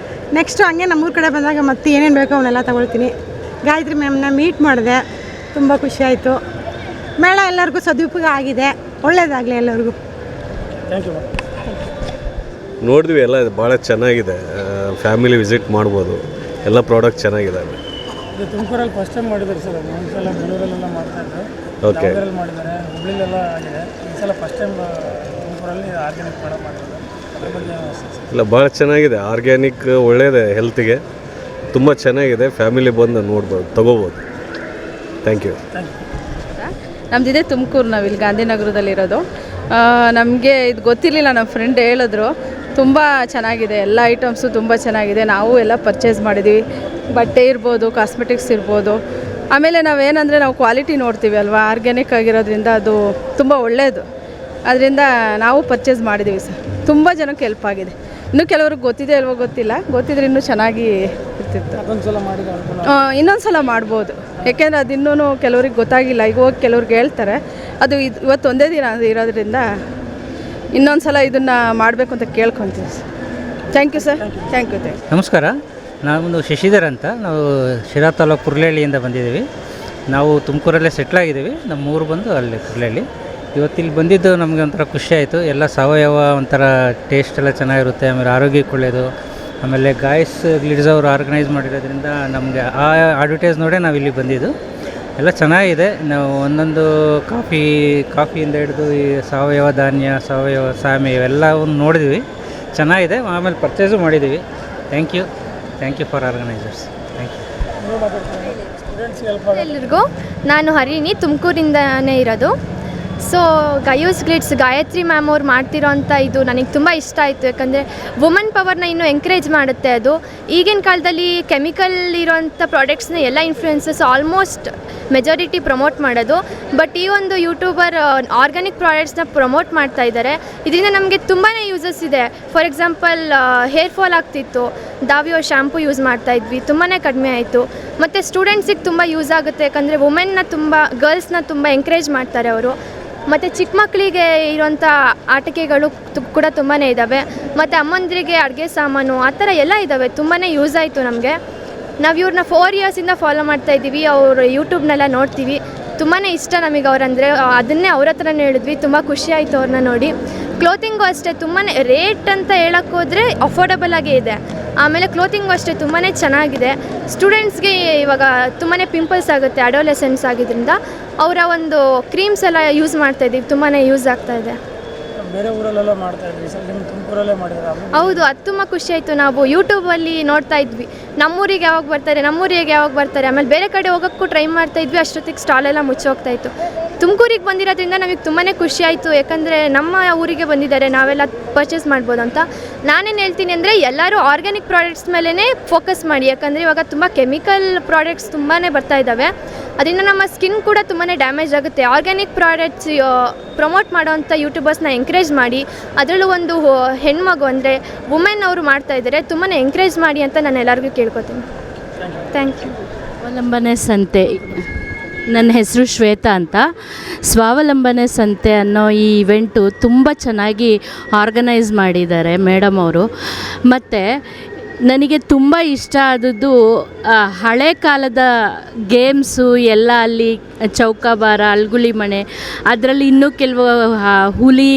ನೆಕ್ಸ್ಟು ಹಂಗೆ ನಮ್ಮೂರ ಕಡೆ ಬಂದಾಗ ಮತ್ತೆ ಏನೇನು ಬೇಕೋ ಅವನ್ನೆಲ್ಲ ತೊಗೊಳ್ತೀನಿ. ಗಾಯತ್ರಿ ಮ್ಯಾಮ್ನ ಮೀಟ್ ಮಾಡಿದೆ, ತುಂಬ ಖುಷಿ ಆಯಿತು. ಮೇಳ ಎಲ್ಲರಿಗೂ ಸದುಪಯೋಗ ಆಗಿದೆ. ಒಳ್ಳೆಯದಾಗಲಿ ಎಲ್ಲರಿಗೂ. Thank you. ನೋಡಿದ್ವಿ, ಎಲ್ಲ ಭಾಳ ಚೆನ್ನಾಗಿದೆ. ಫ್ಯಾಮಿಲಿ ವಿಸಿಟ್ ಮಾಡ್ಬೋದು. ಎಲ್ಲ ಪ್ರಾಡಕ್ಟ್ ಚೆನ್ನಾಗಿದೆ. ಇದು ತುಮಕೂರಲ್ಲಿ ಫಸ್ಟ್ ಟೈಮ್ ಮಾಡಿದ್ದಾರೆ ಸರ್. ಒಂದ್ಸಲ ಬೆಂಗಳೂರಲ್ಲೆಲ್ಲ ಮಾಡ್ತಾಯಿದ್ರು, ಓಕೆ, ಮಾಡಿದ್ದಾರೆ, ಹುಬ್ಳಿಲೆಲ್ಲ ಆಗಿದೆ. ಈ ಸಲ ಫಸ್ಟ್ ಟೈಮ್ ತುಮಕೂರಲ್ಲಿ ಆರ್ಗ್ಯಾನಿಕ್ ಪ್ರಾಡಕ್ಟ್ ಮಾಡಿದ್ದಾರೆ. ಅದ್ರ ಬಗ್ಗೆ ಇಲ್ಲ, ಭಾಳ ಚೆನ್ನಾಗಿದೆ. ಆರ್ಗ್ಯಾನಿಕ್ ಒಳ್ಳೆಯದೇ, ಹೆಲ್ತಿಗೆ ತುಂಬ ಚೆನ್ನಾಗಿದೆ. ಫ್ಯಾಮಿಲಿ ಬಂದು ನೋಡ್ಬೋದು, ತೊಗೋಬೋದು. Thank you. ನಮ್ಮದಿದೆ ತುಮಕೂರು, ನಾವಿಲ್ಲಿ ಗಾಂಧಿನಗರದಲ್ಲಿರೋದು. ನಮಗೆ ಇದು ಗೊತ್ತಿರಲಿಲ್ಲ, ನಮ್ಮ ಫ್ರೆಂಡ್ ಹೇಳಿದ್ರು. ತುಂಬ ಚೆನ್ನಾಗಿದೆ, ಎಲ್ಲ ಐಟಮ್ಸು ತುಂಬ ಚೆನ್ನಾಗಿದೆ. ನಾವು ಎಲ್ಲ ಪರ್ಚೇಸ್ ಮಾಡಿದ್ದೀವಿ. ಬಟ್ಟೆ ಇರ್ಬೋದು, ಕಾಸ್ಮೆಟಿಕ್ಸ್ ಇರ್ಬೋದು. ಆಮೇಲೆ ನಾವೇನಂದರೆ ನಾವು ಕ್ವಾಲಿಟಿ ನೋಡ್ತೀವಿ ಅಲ್ವಾ, ಆರ್ಗ್ಯಾನಿಕ್ ಆಗಿರೋದ್ರಿಂದ ಅದು ತುಂಬ ಒಳ್ಳೆಯದು. ಅದರಿಂದ ನಾವು ಪರ್ಚೇಸ್ ಮಾಡಿದ್ದೀವಿ ಸರ್. ತುಂಬ ಜನಕ್ಕೆ ಹೆಲ್ಪ್ ಆಗಿದೆ. ಇನ್ನೂ ಕೆಲವ್ರಿಗೆ ಗೊತ್ತಿದೆ ಅಲ್ವೋ ಗೊತ್ತಿಲ್ಲ, ಗೊತ್ತಿದ್ರೆ ಇನ್ನೂ ಚೆನ್ನಾಗಿ ಇರ್ತಿತ್ತು. ಇನ್ನೊಂದು ಸಲ ಮಾಡ್ಬೋದು, ಯಾಕೆಂದರೆ ಅದು ಇನ್ನೂ ಕೆಲವ್ರಿಗೆ ಗೊತ್ತಾಗಿಲ್ಲ. ಈಗ ಹೋಗಿ ಕೆಲವ್ರಿಗೆ ಹೇಳ್ತಾರೆ. ಅದು ಇವತ್ತು ಒಂದೇ ದಿನ ಇರೋದ್ರಿಂದ ಇನ್ನೊಂದು ಸಲ ಇದನ್ನು ಮಾಡಬೇಕು ಅಂತ ಕೇಳ್ಕೊತೀವಿ sir. Thank you sir. Thank you. ನಮಸ್ಕಾರ, ನಾವೊಂದು ಶಶಿಧರ್ ಅಂತ. ನಾವು ಶಿರಾ ತಾಲೂಕು ಕುರ್ಲಹಳ್ಳಿಯಿಂದ ಬಂದಿದ್ದೀವಿ. ನಾವು ತುಮಕೂರಲ್ಲೇ ಸೆಟ್ಲಾಗಿದ್ದೀವಿ. ನಮ್ಮ ಊರು ಬಂದು ಅಲ್ಲಿ ಕುರ್ಲಹಳ್ಳಿ. ಇವತ್ತಿಲ್ಲಿ ಬಂದಿದ್ದು ನಮಗೆ ಒಂಥರ ಖುಷಿ ಆಯಿತು. ಎಲ್ಲ ಸಾವಯವ, ಒಂಥರ ಟೇಸ್ಟ್ ಎಲ್ಲ ಚೆನ್ನಾಗಿರುತ್ತೆ. ಆಮೇಲೆ ಆರೋಗ್ಯಕ್ಕೆ ಒಳ್ಳೆಯದು. ಆಮೇಲೆ ಗಾಯ್ಸ್ ಗ್ಲಿಡ್ಸ್ ಅವರು ಆರ್ಗನೈಸ್ ಮಾಡಿರೋದ್ರಿಂದ ನಮಗೆ ಆ ಅಡ್ವರ್ಟೈಸ್ ನೋಡೇ ನಾವು ಇಲ್ಲಿ ಬಂದಿದ್ದು. ಎಲ್ಲ ಚೆನ್ನಾಗಿದೆ. ನಾವು ಒಂದೊಂದು ಕಾಫಿಯಿಂದ ಹಿಡಿದು ಈ ಸಾವಯವ ಧಾನ್ಯ, ಸಾವಯವ ಸಾಮೆ ಇವೆಲ್ಲವನ್ನು ನೋಡಿದ್ವಿ. ಚೆನ್ನಾಗಿದೆ. ಆಮೇಲೆ ಪರ್ಚೇಸು ಮಾಡಿದ್ದೀವಿ. Thank you for organisers. Thank you. ಎಲ್ಲರಿಗೂ ನಾನು ಹರಿಣಿ, ತುಮಕೂರಿಂದನೇ ಇರೋದು. ಸೊ ಗ್ಲಿಟ್ಸ್ ಗಾಯತ್ರಿ ಮ್ಯಾಮ್ ಅವ್ರು ಮಾಡ್ತಿರೋ ಅಂಥ ಇದು ನನಗೆ ತುಂಬ ಇಷ್ಟ ಆಯಿತು. ಯಾಕಂದರೆ ವುಮನ್ ಪವರ್ನ ಇನ್ನೂ ಎಂಕರೇಜ್ ಮಾಡುತ್ತೆ. ಅದು ಈಗಿನ ಕಾಲದಲ್ಲಿ ಕೆಮಿಕಲ್ ಇರೋಂಥ ಪ್ರಾಡಕ್ಟ್ಸ್ನ ಎಲ್ಲ ಇನ್ಫ್ಲೂಯೆನ್ಸಸ್ ಆಲ್ಮೋಸ್ಟ್ ಮೆಜಾರಿಟಿ ಪ್ರಮೋಟ್ ಮಾಡೋದು. ಬಟ್ ಈ ಒಂದು ಯೂಟ್ಯೂಬರ್ ಆರ್ಗ್ಯಾನಿಕ್ ಪ್ರಾಡಕ್ಟ್ಸ್ನ ಪ್ರಮೋಟ್ ಮಾಡ್ತಾ ಇದ್ದಾರೆ. ಇದರಿಂದ ನಮಗೆ ತುಂಬಾ ಯೂಸಸ್ ಇದೆ. ಫಾರ್ ಎಕ್ಸಾಂಪಲ್ ಹೇರ್ ಫಾಲ್ ಆಗ್ತಿತ್ತು, ದಾವಿಯೋ ಶ್ಯಾಂಪು ಯೂಸ್ ಮಾಡ್ತಾಯಿದ್ವಿ, ತುಂಬಾ ಕಡಿಮೆ ಆಯಿತು. ಮತ್ತು ಸ್ಟೂಡೆಂಟ್ಸಿಗೆ ತುಂಬ ಯೂಸ್ ಆಗುತ್ತೆ. ಯಾಕಂದರೆ ವುಮೆನ್ನ ಗರ್ಲ್ಸ್ನ ತುಂಬ ಎಂಕರೇಜ್ ಮಾಡ್ತಾರೆ ಅವರು. ಮತ್ತು ಚಿಕ್ಕ ಮಕ್ಕಳಿಗೆ ಇರೋಂಥ ಆಟಿಕೆಗಳು ಕೂಡ ತುಂಬಾ ಇದ್ದಾವೆ. ಮತ್ತು ಅಮ್ಮಂದಿರಿಗೆ ಅಡುಗೆ ಸಾಮಾನು ಆ ಥರ ಎಲ್ಲ ಇದ್ದಾವೆ. ತುಂಬಾ ಯೂಸ್ ಆಯಿತು ನಮಗೆ. ನಾವು ಇವ್ರನ್ನ 4 ಇಯರ್ಸಿಂದ ಫಾಲೋ ಮಾಡ್ತಾಯಿದ್ದೀವಿ. ಅವರು ಯೂಟ್ಯೂಬ್ನೆಲ್ಲ ನೋಡ್ತೀವಿ. ತುಂಬಾ ಇಷ್ಟ ನಮಗೆ ಅವರಂದರೆ. ಅದನ್ನೇ ಅವ್ರ ಹತ್ರನೇ ಹೇಳಿದ್ವಿ. ತುಂಬ ಖುಷಿ ಆಯಿತು ಅವ್ರನ್ನ ನೋಡಿ. ಕ್ಲೋತಿಂಗು ಅಷ್ಟೇ, ತುಂಬಾ ರೇಟ್ ಅಂತ ಹೇಳೋಕ್ಕೋದ್ರೆ ಅಫೋರ್ಡಬಲ್ ಆಗೇ ಇದೆ. ಆಮೇಲೆ ಕ್ಲೋತಿಂಗು ಅಷ್ಟೇ ತುಂಬಾ ಚೆನ್ನಾಗಿದೆ. ಸ್ಟೂಡೆಂಟ್ಸ್ಗೆ ಇವಾಗ ತುಂಬಾ ಪಿಂಪಲ್ಸ್ ಆಗುತ್ತೆ ಅಡೋಲೆಸೆನ್ಸ್ ಆಗಿದ್ದರಿಂದ ಅವರ ಒಂದು ಕ್ರೀಮ್ಸ್ ಎಲ್ಲ ಯೂಸ್ ಮಾಡ್ತಾಯಿದ್ದೀವಿ. ತುಂಬಾ ಯೂಸ್ ಆಗ್ತಾಯಿದೆ. ಬೇರೆ ಊರಲ್ಲೆಲ್ಲ ಮಾಡ್ತಾ ಇದ್ವಿ ಸರ್, ನಿಮ್ಮ ತುಮಕೂರಲ್ಲೇ ಮಾಡಿದ್ದಾರೆ. ಹೌದು, ಅದು ತುಂಬ ಖುಷಿ ಆಯಿತು. ನಾವು ಯೂಟ್ಯೂಬಲ್ಲಿ ನೋಡ್ತಾ ಇದ್ವಿ, ನಮ್ಮೂರಿಗೆ ಯಾವಾಗ ಬರ್ತಾರೆ. ಆಮೇಲೆ ಬೇರೆ ಕಡೆ ಹೋಗೋಕ್ಕೂ ಟ್ರೈ ಮಾಡ್ತಾಯಿದ್ವಿ. ಅಷ್ಟೊತ್ತಿಗೆ ಸ್ಟಾಲೆಲ್ಲ ಮುಚ್ಚೋಗ್ತಾಯಿತ್ತು. ತುಮಕೂರಿಗೆ ಬಂದಿರೋದ್ರಿಂದ ನಮಗೆ ತುಂಬಾ ಖುಷಿ ಆಯಿತು. ಯಾಕಂದರೆ ನಮ್ಮ ಊರಿಗೆ ಬಂದಿದ್ದಾರೆ, ನಾವೆಲ್ಲ ಪರ್ಚೇಸ್ ಮಾಡ್ಬೋದು ಅಂತ. ನಾನೇನು ಹೇಳ್ತೀನಿ ಅಂದರೆ ಎಲ್ಲರೂ ಆರ್ಗ್ಯಾನಿಕ್ ಪ್ರಾಡಕ್ಟ್ಸ್ ಮೇಲೇ ಫೋಕಸ್ ಮಾಡಿ. ಯಾಕಂದರೆ ಇವಾಗ ತುಂಬ ಕೆಮಿಕಲ್ ಪ್ರಾಡಕ್ಟ್ಸ್ ತುಂಬಾ ಬರ್ತಾ ಇದ್ದಾವೆ. ಅದರಿಂದ ನಮ್ಮ ಸ್ಕಿನ್ ಕೂಡ ತುಂಬಾ ಡ್ಯಾಮೇಜ್ ಆಗುತ್ತೆ. ಆರ್ಗ್ಯಾನಿಕ್ ಪ್ರಾಡಕ್ಟ್ಸ್ ಪ್ರಮೋಟ್ ಮಾಡೋವಂಥ ಯೂಟ್ಯೂಬರ್ಸ್ನ ಎಂಕರೇಜ್ ಮಾಡಿ. ಅದರಲ್ಲೂ ಒಂದು ಹೆಣ್ಮಗು ಅಂದರೆ ವುಮೆನ್ ಅವರು ಮಾಡ್ತಾಯಿದ್ದಾರೆ, ತುಂಬಾ ಎಂಕರೇಜ್ ಮಾಡಿ ಅಂತ ನಾನು ಎಲ್ಲರಿಗೂ ಕೇಳ್ಕೊತೀನಿ. Thank you. ಸ್ವಾವಲಂಬನೆ ಸಂತೆ. ನನ್ನ ಹೆಸರು ಶ್ವೇತಾ ಅಂತ. ಸ್ವಾವಲಂಬನೆ ಸಂತೆ ಅನ್ನೋ ಈ ಇವೆಂಟು ತುಂಬ ಚೆನ್ನಾಗಿ ಆರ್ಗನೈಸ್ ಮಾಡಿದ್ದಾರೆ ಮೇಡಮ್ ಅವರು. ಮತ್ತು ನನಗೆ ತುಂಬ ಇಷ್ಟ ಆದದ್ದು ಹಳೆ ಕಾಲದ ಗೇಮ್ಸು ಎಲ್ಲ ಅಲ್ಲಿ ಚೌಕಾಬಾರ, ಅಲ್ಗುಳಿ ಮಣೆ, ಅದರಲ್ಲಿ ಇನ್ನೂ ಕೆಲವು ಹುಲಿ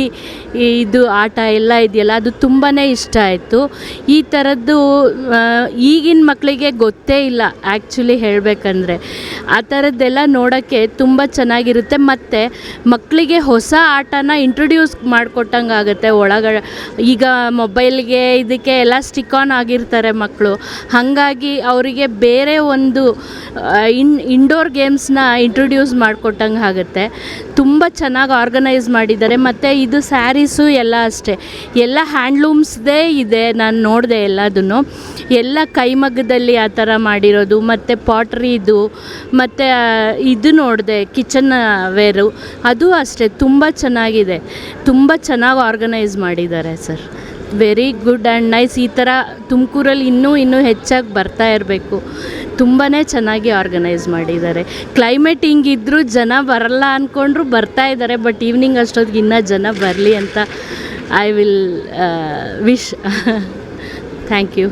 ಇದು ಆಟ ಎಲ್ಲ ಇದೆಯಲ್ಲ, ಅದು ತುಂಬಾ ಇಷ್ಟ ಆಯಿತು. ಈ ಥರದ್ದು ಈಗಿನ ಮಕ್ಕಳಿಗೆ ಗೊತ್ತೇ ಇಲ್ಲ ಆ್ಯಕ್ಚುಲಿ ಹೇಳಬೇಕಂದ್ರೆ. ಆ ಥರದ್ದೆಲ್ಲ ನೋಡೋಕ್ಕೆ ತುಂಬ ಚೆನ್ನಾಗಿರುತ್ತೆ. ಮತ್ತು ಮಕ್ಕಳಿಗೆ ಹೊಸ ಆಟನ ಇಂಟ್ರೊಡ್ಯೂಸ್ ಮಾಡಿಕೊಟ್ಟಂಗೆ ಆಗುತ್ತೆ. ಈಗ ಮೊಬೈಲ್ಗೆ ಇದಕ್ಕೆ ಎಲ್ಲ ಸ್ಟಿಕ್ ಆನ್ ಆಗಿರ್ತಾರೆ ಮಕ್ಕಳು. ಹಾಗಾಗಿ ಅವರಿಗೆ ಬೇರೆ ಒಂದು ಇಂಡೋರ್ ಗೇಮ್ಸ್ನ ಇಂಟ್ರೊಡ್ಯೂಸ್ ಮಾಡಿಕೊಟ್ಟಂಗೆ ಆಗುತ್ತೆ. ತುಂಬ ಚೆನ್ನಾಗಿ ಆರ್ಗನೈಸ್ ಮಾಡಿದ್ದಾರೆ. ಮತ್ತು ಇದು ಸ್ಯಾರೀಸು ಎಲ್ಲ ಅಷ್ಟೇ, ಎಲ್ಲ ಹ್ಯಾಂಡ್ಲೂಮ್ಸ್ದೇ ಇದೆ. ನಾನು ನೋಡಿದೆ ಎಲ್ಲದನ್ನು, ಎಲ್ಲ ಕೈಮಗ್ಗದಲ್ಲಿ ಆ ಥರ ಮಾಡಿರೋದು. ಮತ್ತು ಪಾಟ್ರಿದು, ಮತ್ತು ಇದು ನೋಡಿದೆ ಕಿಚನ್ ವೇರು, ಅದು ಅಷ್ಟೇ ತುಂಬ ಚೆನ್ನಾಗಿದೆ. ತುಂಬ ಚೆನ್ನಾಗಿ ಆರ್ಗನೈಸ್ ಮಾಡಿದ್ದಾರೆ sir. Very good and nice. ಈ ಥರ ತುಮಕೂರಲ್ಲಿ ಇನ್ನೂ ಹೆಚ್ಚಾಗಿ ಬರ್ತಾ ಇರಬೇಕು. ತುಂಬಾ ಚೆನ್ನಾಗಿ ಆರ್ಗನೈಸ್ ಮಾಡಿದ್ದಾರೆ. ಕ್ಲೈಮೇಟ್ ಹಿಂಗಿದ್ರೂ ಜನ ಬರಲ್ಲ ಅಂದ್ಕೊಂಡ್ರು ಬರ್ತಾ ಇದ್ದಾರೆ. ಬಟ್ ಈವ್ನಿಂಗ್ ಅಷ್ಟೊತ್ತಿಗೆ ಇನ್ನೂ ಜನ ಬರಲಿ ಅಂತ I will wish. Thank you.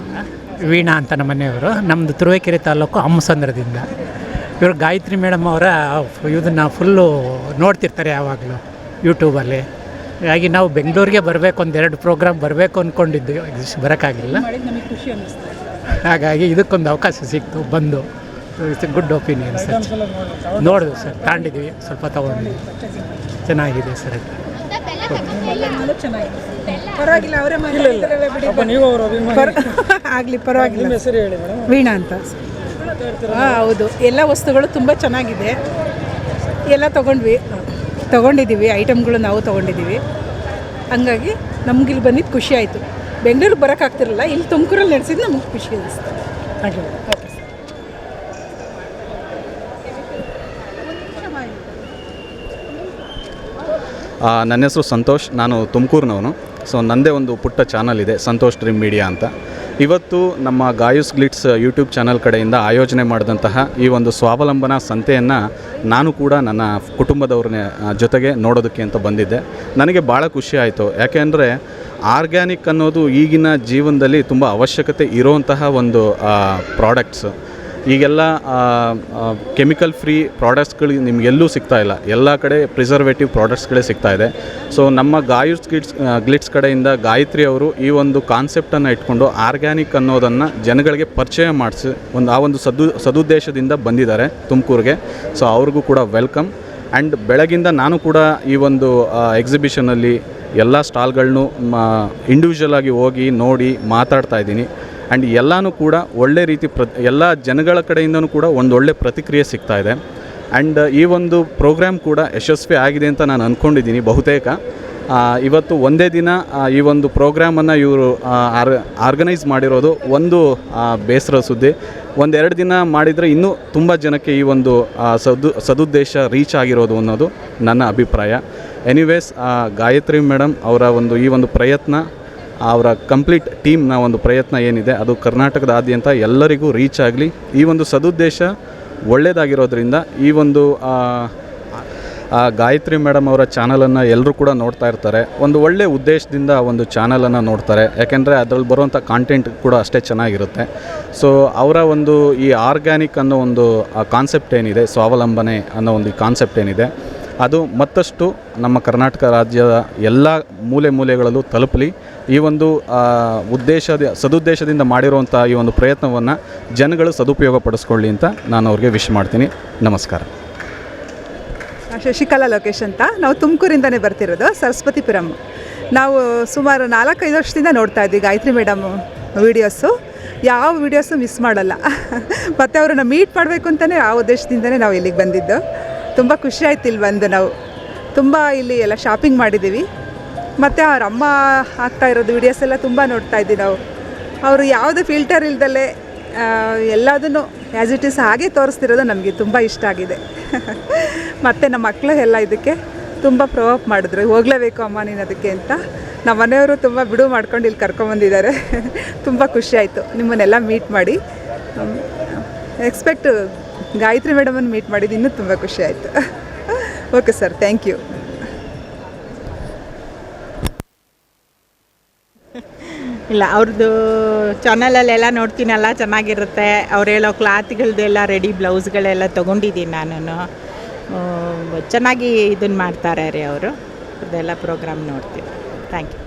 Veena ಅಂತ ನಮ್ಮ ಮನೆಯವರು, ನಮ್ಮದು ತುರುವೇಕೆರೆ ತಾಲೂಕು ಹಂಸಂದ್ರದಿಂದ. ಇವರು ಗಾಯತ್ರಿ ಮೇಡಮ್ ಅವರ ಇದನ್ನು ಫುಲ್ಲು ನೋಡ್ತಿರ್ತಾರೆ ಯಾವಾಗಲೂ ಯೂಟ್ಯೂಬಲ್ಲಿ. ಹಾಗಾಗಿ ನಾವು ಬೆಂಗಳೂರಿಗೆ ಬರಬೇಕು, ಒಂದೆರಡು ಪ್ರೋಗ್ರಾಮ್ ಬರಬೇಕು ಅಂದ್ಕೊಂಡಿದ್ದು, ಬರೋಕ್ಕಾಗಲಿಲ್ಲ. ಹಾಗಾಗಿ ಇದಕ್ಕೊಂದು ಅವಕಾಶ ಸಿಕ್ತು, ಬಂದು ಇಟ್ಸ್ ಗುಡ್ ಒಪಿನಿಯನ್ ಸರ್. ನೋಡಿದ್ವಿ ಸರ್, ತಗೊಂಡಿದ್ವಿ, ಸ್ವಲ್ಪ ತೊಗೊಂಡಿದ್ವಿ, ಚೆನ್ನಾಗಿದೆ ಸರ್. ಪರವಾಗಿಲ್ಲ, ಅವರೇ ಆಗಲಿ, ಪರವಾಗಿಲ್ಲ. ಹೆಸರು ಹೇಳಿ ಮೇಡಮ್. ವೀಣಾ ಅಂತ. ಹೌದು, ಎಲ್ಲ ವಸ್ತುಗಳು ತುಂಬ ಚೆನ್ನಾಗಿದೆ. ಎಲ್ಲ ತೊಗೊಂಡಿದ್ದೀವಿ, ಐಟಮ್ಗಳು ನಾವು ತೊಗೊಂಡಿದ್ದೀವಿ. ಹಂಗಾಗಿ ನಮ್ಗಿಲ್ಲಿ ಬಂದಿದ್ದು ಖುಷಿ ಆಯಿತು. ಬೆಂಗಳೂರಿಗೆ ಬರೋಕ್ಕಾಗ್ತಿರಲ್ಲ, ಇಲ್ಲಿ ತುಮಕೂರಲ್ಲಿ ನಡೆಸಿದ್ದು ನಮ್ಗೆ ಖುಷಿ ಅನಿಸ್ತು. Thank you. Okay sir. ನನ್ನ ಹೆಸರು ಸಂತೋಷ್, ನಾನು ತುಮಕೂರಿನವನು. ಸೊ ನನ್ನದೇ ಒಂದು ಪುಟ್ಟ ಚಾನಲ್ ಇದೆ, ಸಂತೋಷ್ ಡ್ರೀಮ್ ಮೀಡಿಯಾ ಅಂತ. ಇವತ್ತು ನಮ್ಮ ಗಾಯೂಸ್ ಗ್ಲಿಟ್ಸ್ ಯೂಟ್ಯೂಬ್ ಚಾನಲ್ ಕಡೆಯಿಂದ ಆಯೋಜನೆ ಮಾಡಿದಂತಹ ಈ ಒಂದು ಸ್ವಾವಲಂಬನಾ ಸಂತೆಯನ್ನು ನಾನು ಕೂಡ ನನ್ನ ಕುಟುಂಬದವ್ರ ಜೊತೆಗೆ ನೋಡೋದಕ್ಕೆ ಅಂತ ಬಂದಿದ್ದೆ. ನನಗೆ ಭಾಳ ಖುಷಿ ಆಯಿತು. ಯಾಕೆಂದರೆ ಆರ್ಗ್ಯಾನಿಕ್ ಅನ್ನೋದು ಈಗಿನ ಜೀವನದಲ್ಲಿ ತುಂಬ ಅವಶ್ಯಕತೆ ಇರೋವಂತಹ ಒಂದು ಪ್ರಾಡಕ್ಟ್ಸು. ಈಗೆಲ್ಲ ಕೆಮಿಕಲ್ ಫ್ರೀ ಪ್ರಾಡಕ್ಟ್ಸ್ಗಳು ನಿಮಗೆಲ್ಲೂ ಸಿಗ್ತಾಯಿಲ್ಲ, ಎಲ್ಲ ಕಡೆ ಪ್ರಿಸರ್ವೇಟಿವ್ ಪ್ರಾಡಕ್ಟ್ಸ್ಗಳೇ ಸಿಗ್ತಾಯಿದೆ. ಸೊ ನಮ್ಮ ಗಾಯೂಸ್ ಗ್ಲಿಟ್ಸ್ ಕಡೆಯಿಂದ ಗಾಯತ್ರಿ ಅವರು ಈ ಒಂದು ಕಾನ್ಸೆಪ್ಟನ್ನು ಇಟ್ಕೊಂಡು ಆರ್ಗ್ಯಾನಿಕ್ ಅನ್ನೋದನ್ನು ಜನಗಳಿಗೆ ಪರಿಚಯ ಮಾಡಿಸಿ ಆ ಒಂದು ಸದುದ್ದೇಶದಿಂದ ಬಂದಿದ್ದಾರೆ ತುಮಕೂರಿಗೆ. ಸೊ ಅವ್ರಿಗೂ ಕೂಡ ವೆಲ್ಕಮ್. ಆ್ಯಂಡ್ ಬೆಳಗಿಂದ ನಾನು ಕೂಡ ಈ ಒಂದು ಎಕ್ಸಿಬಿಷನಲ್ಲಿ ಎಲ್ಲ ಸ್ಟಾಲ್ಗಳನ್ನೂ ಇಂಡಿವಿಜುವಲ್ ಆಗಿ ಹೋಗಿ ನೋಡಿ ಮಾತಾಡ್ತಾ ಇದ್ದೀನಿ. ಆ್ಯಂಡ್ ಎಲ್ಲನೂ ಕೂಡ ಒಳ್ಳೆ ರೀತಿ ಎಲ್ಲ ಜನಗಳ ಕಡೆಯಿಂದನೂ ಕೂಡ ಒಳ್ಳೆ ಪ್ರತಿಕ್ರಿಯೆ ಸಿಗ್ತಾಯಿದೆ. ಆ್ಯಂಡ್ ಈ ಒಂದು ಪ್ರೋಗ್ರಾಮ್ ಕೂಡ ಯಶಸ್ವಿ ಆಗಿದೆ ಅಂತ ನಾನು ಅಂದ್ಕೊಂಡಿದ್ದೀನಿ ಬಹುತೇಕ. ಇವತ್ತು ಒಂದೇ ದಿನ ಈ ಒಂದು ಪ್ರೋಗ್ರಾಮನ್ನು ಇವರು ಆರ್ಗನೈಸ್ ಮಾಡಿರೋದು ಒಂದು ಬೇಸರ ಸುದ್ದಿ. ಒಂದೆರಡು ದಿನ ಮಾಡಿದರೆ ಇನ್ನೂ ತುಂಬ ಜನಕ್ಕೆ ಈ ಒಂದು ಸದುದ್ದೇಶ ರೀಚ್ ಆಗಿರೋದು ಅನ್ನೋದು ನನ್ನ ಅಭಿಪ್ರಾಯ. ಎನಿವೇಸ್, ಗಾಯತ್ರಿ ಮೇಡಮ್ ಅವರ ಈ ಒಂದು ಪ್ರಯತ್ನ, ಅವರ ಕಂಪ್ಲೀಟ್ ಟೀಮ್ನ ಒಂದು ಪ್ರಯತ್ನ ಏನಿದೆ ಅದು ಕರ್ನಾಟಕದಾದ್ಯಂತ ಎಲ್ಲರಿಗೂ ರೀಚ್ ಆಗಲಿ. ಈ ಒಂದು ಸದುದ್ದೇಶ ಒಳ್ಳೆಯದಾಗಿರೋದ್ರಿಂದ ಈ ಒಂದು ಗಾಯತ್ರಿ ಮೇಡಮ್ ಅವರ ಚಾನಲನ್ನು ಎಲ್ಲರೂ ಕೂಡ ನೋಡ್ತಾ ಇರ್ತಾರೆ. ಒಂದು ಒಳ್ಳೆಯ ಉದ್ದೇಶದಿಂದ ಒಂದು ಚಾನಲನ್ನು ನೋಡ್ತಾರೆ, ಯಾಕೆಂದರೆ ಅದರಲ್ಲಿ ಬರುವಂಥ ಕಾಂಟೆಂಟ್ ಕೂಡ ಅಷ್ಟೇ ಚೆನ್ನಾಗಿರುತ್ತೆ. ಸೊ ಅವರ ಈ ಆರ್ಗ್ಯಾನಿಕ್ ಅನ್ನೋ ಒಂದು ಕಾನ್ಸೆಪ್ಟ್ ಏನಿದೆ, ಸ್ವಾವಲಂಬನೆ ಅನ್ನೋ ಒಂದು ಕಾನ್ಸೆಪ್ಟ್ ಏನಿದೆ, ಅದು ಮತ್ತಷ್ಟು ನಮ್ಮ ಕರ್ನಾಟಕ ರಾಜ್ಯದ ಎಲ್ಲ ಮೂಲೆಗಳಲ್ಲೂ ತಲುಪಲಿ. ಈ ಒಂದು ಸದುದ್ದೇಶದಿಂದ ಮಾಡಿರುವಂಥ ಈ ಒಂದು ಪ್ರಯತ್ನವನ್ನು ಜನಗಳು ಸದುಪಯೋಗ ಪಡಿಸ್ಕೊಳ್ಳಿ ಅಂತ ನಾನು ಅವ್ರಿಗೆ ವಿಶ್ ಮಾಡ್ತೀನಿ. ನಮಸ್ಕಾರ. ಶಶಿಕಲಾ ಲೋಕೇಶ್ ಅಂತ. ನಾವು ತುಮಕೂರಿಂದನೇ ಬರ್ತಿರೋದು, ಸರಸ್ವತಿಪುರಂ. ನಾವು ಸುಮಾರು 4-5 ವರ್ಷದಿಂದ ನೋಡ್ತಾ ಇದ್ವಿ ಗಾಯತ್ರಿ ಮೇಡಮ್ ವೀಡಿಯೋಸು. ಯಾವ ವೀಡಿಯೋಸು ಮಿಸ್ ಮಾಡಲ್ಲ. ಮತ್ತು ಅವ್ರನ್ನ ಮೀಟ್ ಮಾಡಬೇಕು ಅಂತಲೇ ಆ ಉದ್ದೇಶದಿಂದನೇ ನಾವು ಇಲ್ಲಿಗೆ ಬಂದಿದ್ದು. ತುಂಬ ಖುಷಿ ಆಯ್ತು ಇಲ್ಲಿ ಬಂದು. ನಾವು ತುಂಬ ಇಲ್ಲಿ ಎಲ್ಲ ಶಾಪಿಂಗ್ ಮಾಡಿದ್ದೀವಿ. ಮತ್ತು ಅವ್ರ ಅಮ್ಮ ಆಗ್ತಾ ಇರೋದು ವೀಡಿಯೋಸ್ ಎಲ್ಲ ತುಂಬ ನೋಡ್ತಾ ಇದ್ದೀವಿ ನಾವು. ಅವರು ಯಾವುದೇ ಫಿಲ್ಟರ್ ಇಲ್ದಲೇ ಎಲ್ಲದನ್ನು ಆ್ಯಸ್ ಇಟ್ ಈಸ್ ಹಾಗೆ ತೋರಿಸ್ತಿರೋದು ನಮಗೆ ತುಂಬ ಇಷ್ಟ ಆಗಿದೆ. ಮತ್ತು ನಮ್ಮ ಮಕ್ಕಳು ಎಲ್ಲ ಇದಕ್ಕೆ ತುಂಬ ಪ್ರೊವೋಕ್ ಮಾಡಿದ್ರು, ಹೋಗಲೇಬೇಕು ಅಮ್ಮ ನೀನು ಅದಕ್ಕೆ ಅಂತ. ನಮ್ಮ ಮನೆಯವರು ತುಂಬ ಬಿಡು ಮಾಡ್ಕೊಂಡು ಇಲ್ಲಿ ಕರ್ಕೊಂಬಂದಿದ್ದಾರೆ. ತುಂಬ ಖುಷಿ ಆಯಿತು ನಿಮ್ಮನ್ನೆಲ್ಲ ಮೀಟ್ ಮಾಡಿ. ಎಕ್ಸ್ಪೆಕ್ಟ್ ಗಾಯತ್ರಿ ಮೇಡಮನ್ನು ಮೀಟ್ ಮಾಡಿದ್ದು ಇನ್ನೂ ತುಂಬ ಖುಷಿ ಆಯಿತು. Okay sir, thank you. ಇಲ್ಲ, ಅವ್ರದ್ದು ಚಾನಲಲ್ಲೆಲ್ಲ ನೋಡ್ತೀನಲ್ಲ, ಚೆನ್ನಾಗಿರುತ್ತೆ. ಅವ್ರು ಹೇಳೋ ಕ್ಲಾತ್ಗಳದ್ದೆಲ್ಲ ರೆಡಿ ಬ್ಲೌಸ್ಗಳೆಲ್ಲ ತೊಗೊಂಡಿದ್ದೀನಿ ನಾನು. ಚೆನ್ನಾಗಿ ಇದನ್ನು ಮಾಡ್ತಾರೆ ರೀ ಅವರು. ಅದೆಲ್ಲ ಪ್ರೋಗ್ರಾಮ್ ನೋಡ್ತೀವಿ. Thank you.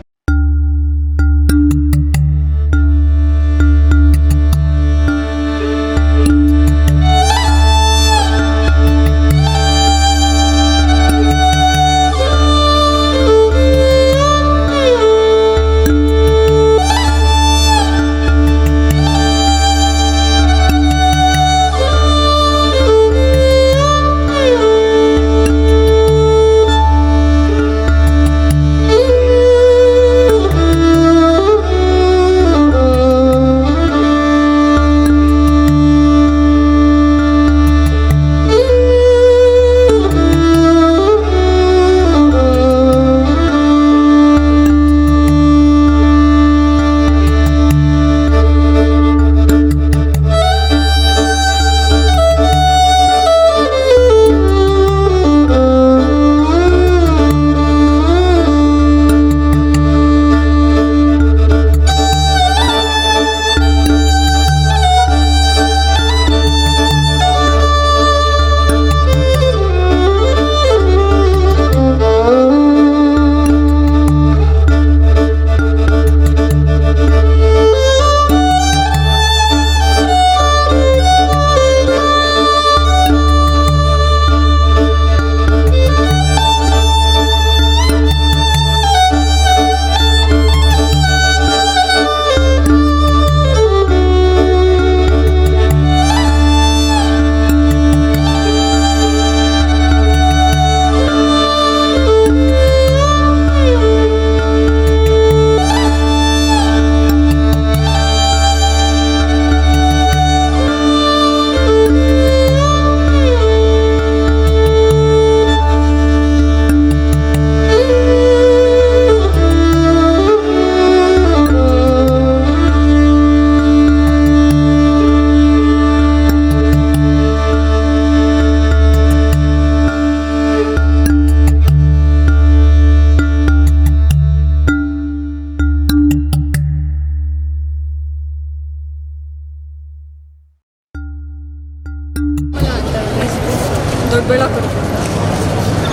Doddaballapur